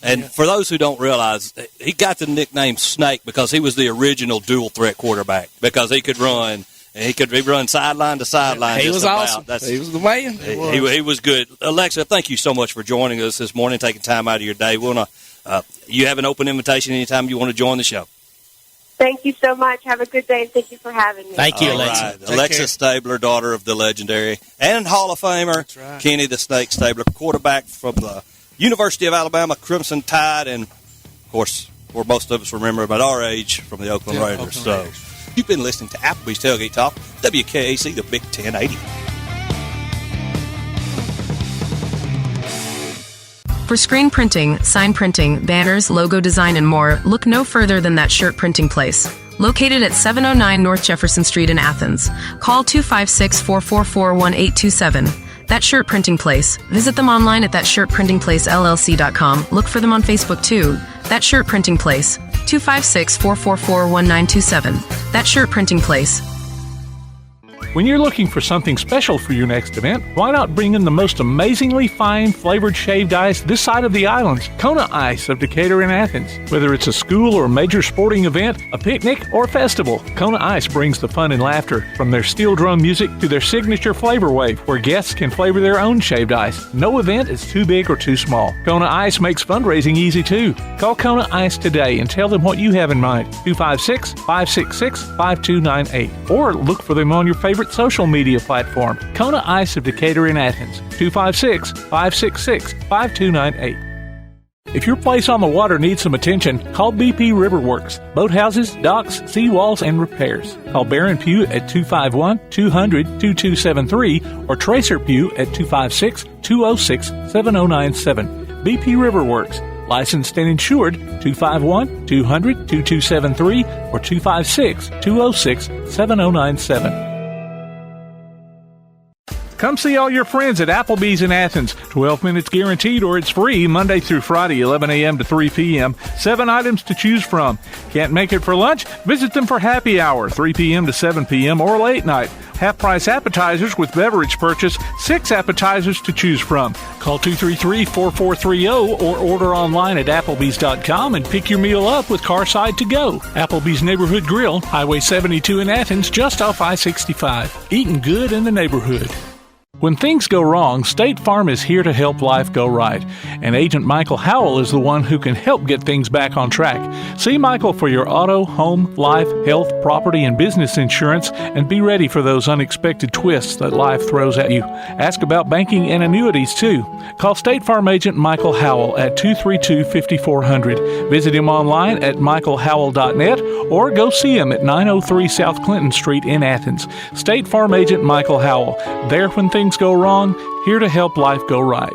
And for those who don't realize, he got the nickname Snake because he was the original dual-threat quarterback, because he could run. And he could run sideline to sideline. He was awesome. He was the man. He was good. Alexa, thank you so much for joining us this morning, taking time out of your day. You have an open invitation anytime you want to join the show. Thank you so much. Have a good day, and thank you for having me. Thank you, Alexa. Right. Alexa Stabler, daughter of the legendary and Hall of Famer Kenny the Snake Stabler, quarterback from the University of Alabama Crimson Tide, and, of course, where most of us remember him at our age, from the Oakland Raiders. You've been listening to Applebee's Tailgate Talk, WKAC, the Big 1080. For screen printing, sign printing, banners, logo design, and more, look no further than That Shirt Printing Place. Located at 709 North Jefferson Street in Athens. Call 256-444-1827. That Shirt Printing Place. Visit them online at thatshirtprintingplacellc.com. Look for them on Facebook too. That Shirt Printing Place. 256-444-1927. That Shirt Printing Place. When you're looking for something special for your next event, why not bring in the most amazingly fine flavored shaved ice this side of the islands, Kona Ice of Decatur and Athens. Whether it's a school or major sporting event, a picnic, or festival, Kona Ice brings the fun and laughter. From their steel drum music to their signature flavor wave, where guests can flavor their own shaved ice. No event is too big or too small. Kona Ice makes fundraising easy too. Call Kona Ice today and tell them what you have in mind. 256-566-5298. Or look for them on your favorite social media platform. Kona Ice of Decatur in Athens. 256-566-5298. If your place on the water needs some attention, call BP Riverworks. Boathouses, docks, seawalls, and repairs. Call Baron Pugh at 251-200-2273 or Tracer Pugh at 256-206-7097. BP Riverworks. Licensed and insured. 251-200-2273 or 256-206-7097. Come see all your friends at Applebee's in Athens. 12 minutes guaranteed or it's free Monday through Friday, 11 a.m. to 3 p.m. 7 items to choose from. Can't make it for lunch? Visit them for happy hour, 3 p.m. to 7 p.m. or late night. Half-price appetizers with beverage purchase, 6 appetizers to choose from. Call 233-4430 or order online at Applebee's.com and pick your meal up with Carside to go. Applebee's Neighborhood Grill, Highway 72 in Athens, just off I-65. Eating good in the neighborhood. When things go wrong, State Farm is here to help life go right. And Agent Michael Howell is the one who can help get things back on track. See Michael for your auto, home, life, health, property, and business insurance, and be ready for those unexpected twists that life throws at you. Ask about banking and annuities, too. Call State Farm Agent Michael Howell at 232-5400. Visit him online at michaelhowell.net or go see him at 903 South Clinton Street in Athens. State Farm Agent Michael Howell. There when things go wrong, here to help life go right.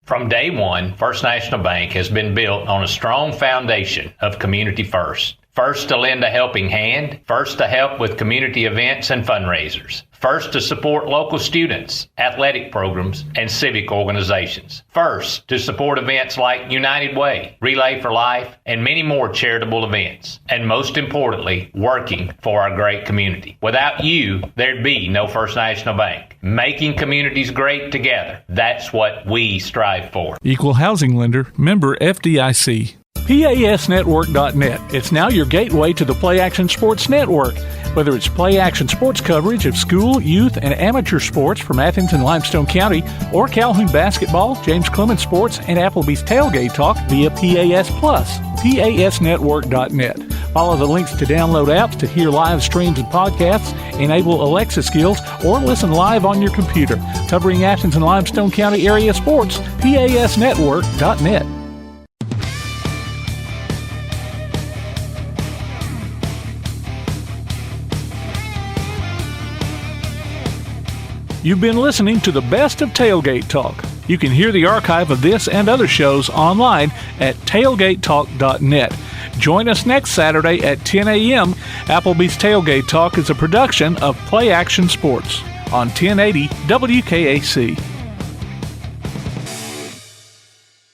From day one, First National Bank has been built on a strong foundation of community first. First to lend a helping hand, first to help with community events and fundraisers, first to support local students, athletic programs, and civic organizations, first to support events like United Way, Relay for Life, and many more charitable events, and most importantly, working for our great community. Without you, there'd be no First National Bank. Making communities great together, that's what we strive for. Equal housing lender, member FDIC. PASnetwork.net. It's now your gateway to the Play Action Sports Network. Whether it's Play Action sports coverage of school, youth, and amateur sports from Athens and Limestone County, or Calhoun basketball, James Clemens sports, and Applebee's Tailgate Talk via PAS Plus. PASnetwork.net. Follow the links to download apps to hear live streams and podcasts, enable Alexa skills, or listen live on your computer. Covering Athens and Limestone County area sports, PASnetwork.net. You've been listening to the best of Tailgate Talk. You can hear the archive of this and other shows online at tailgatetalk.net. Join us next Saturday at 10 a.m. Applebee's Tailgate Talk is a production of Play Action Sports on 1080 WKAC.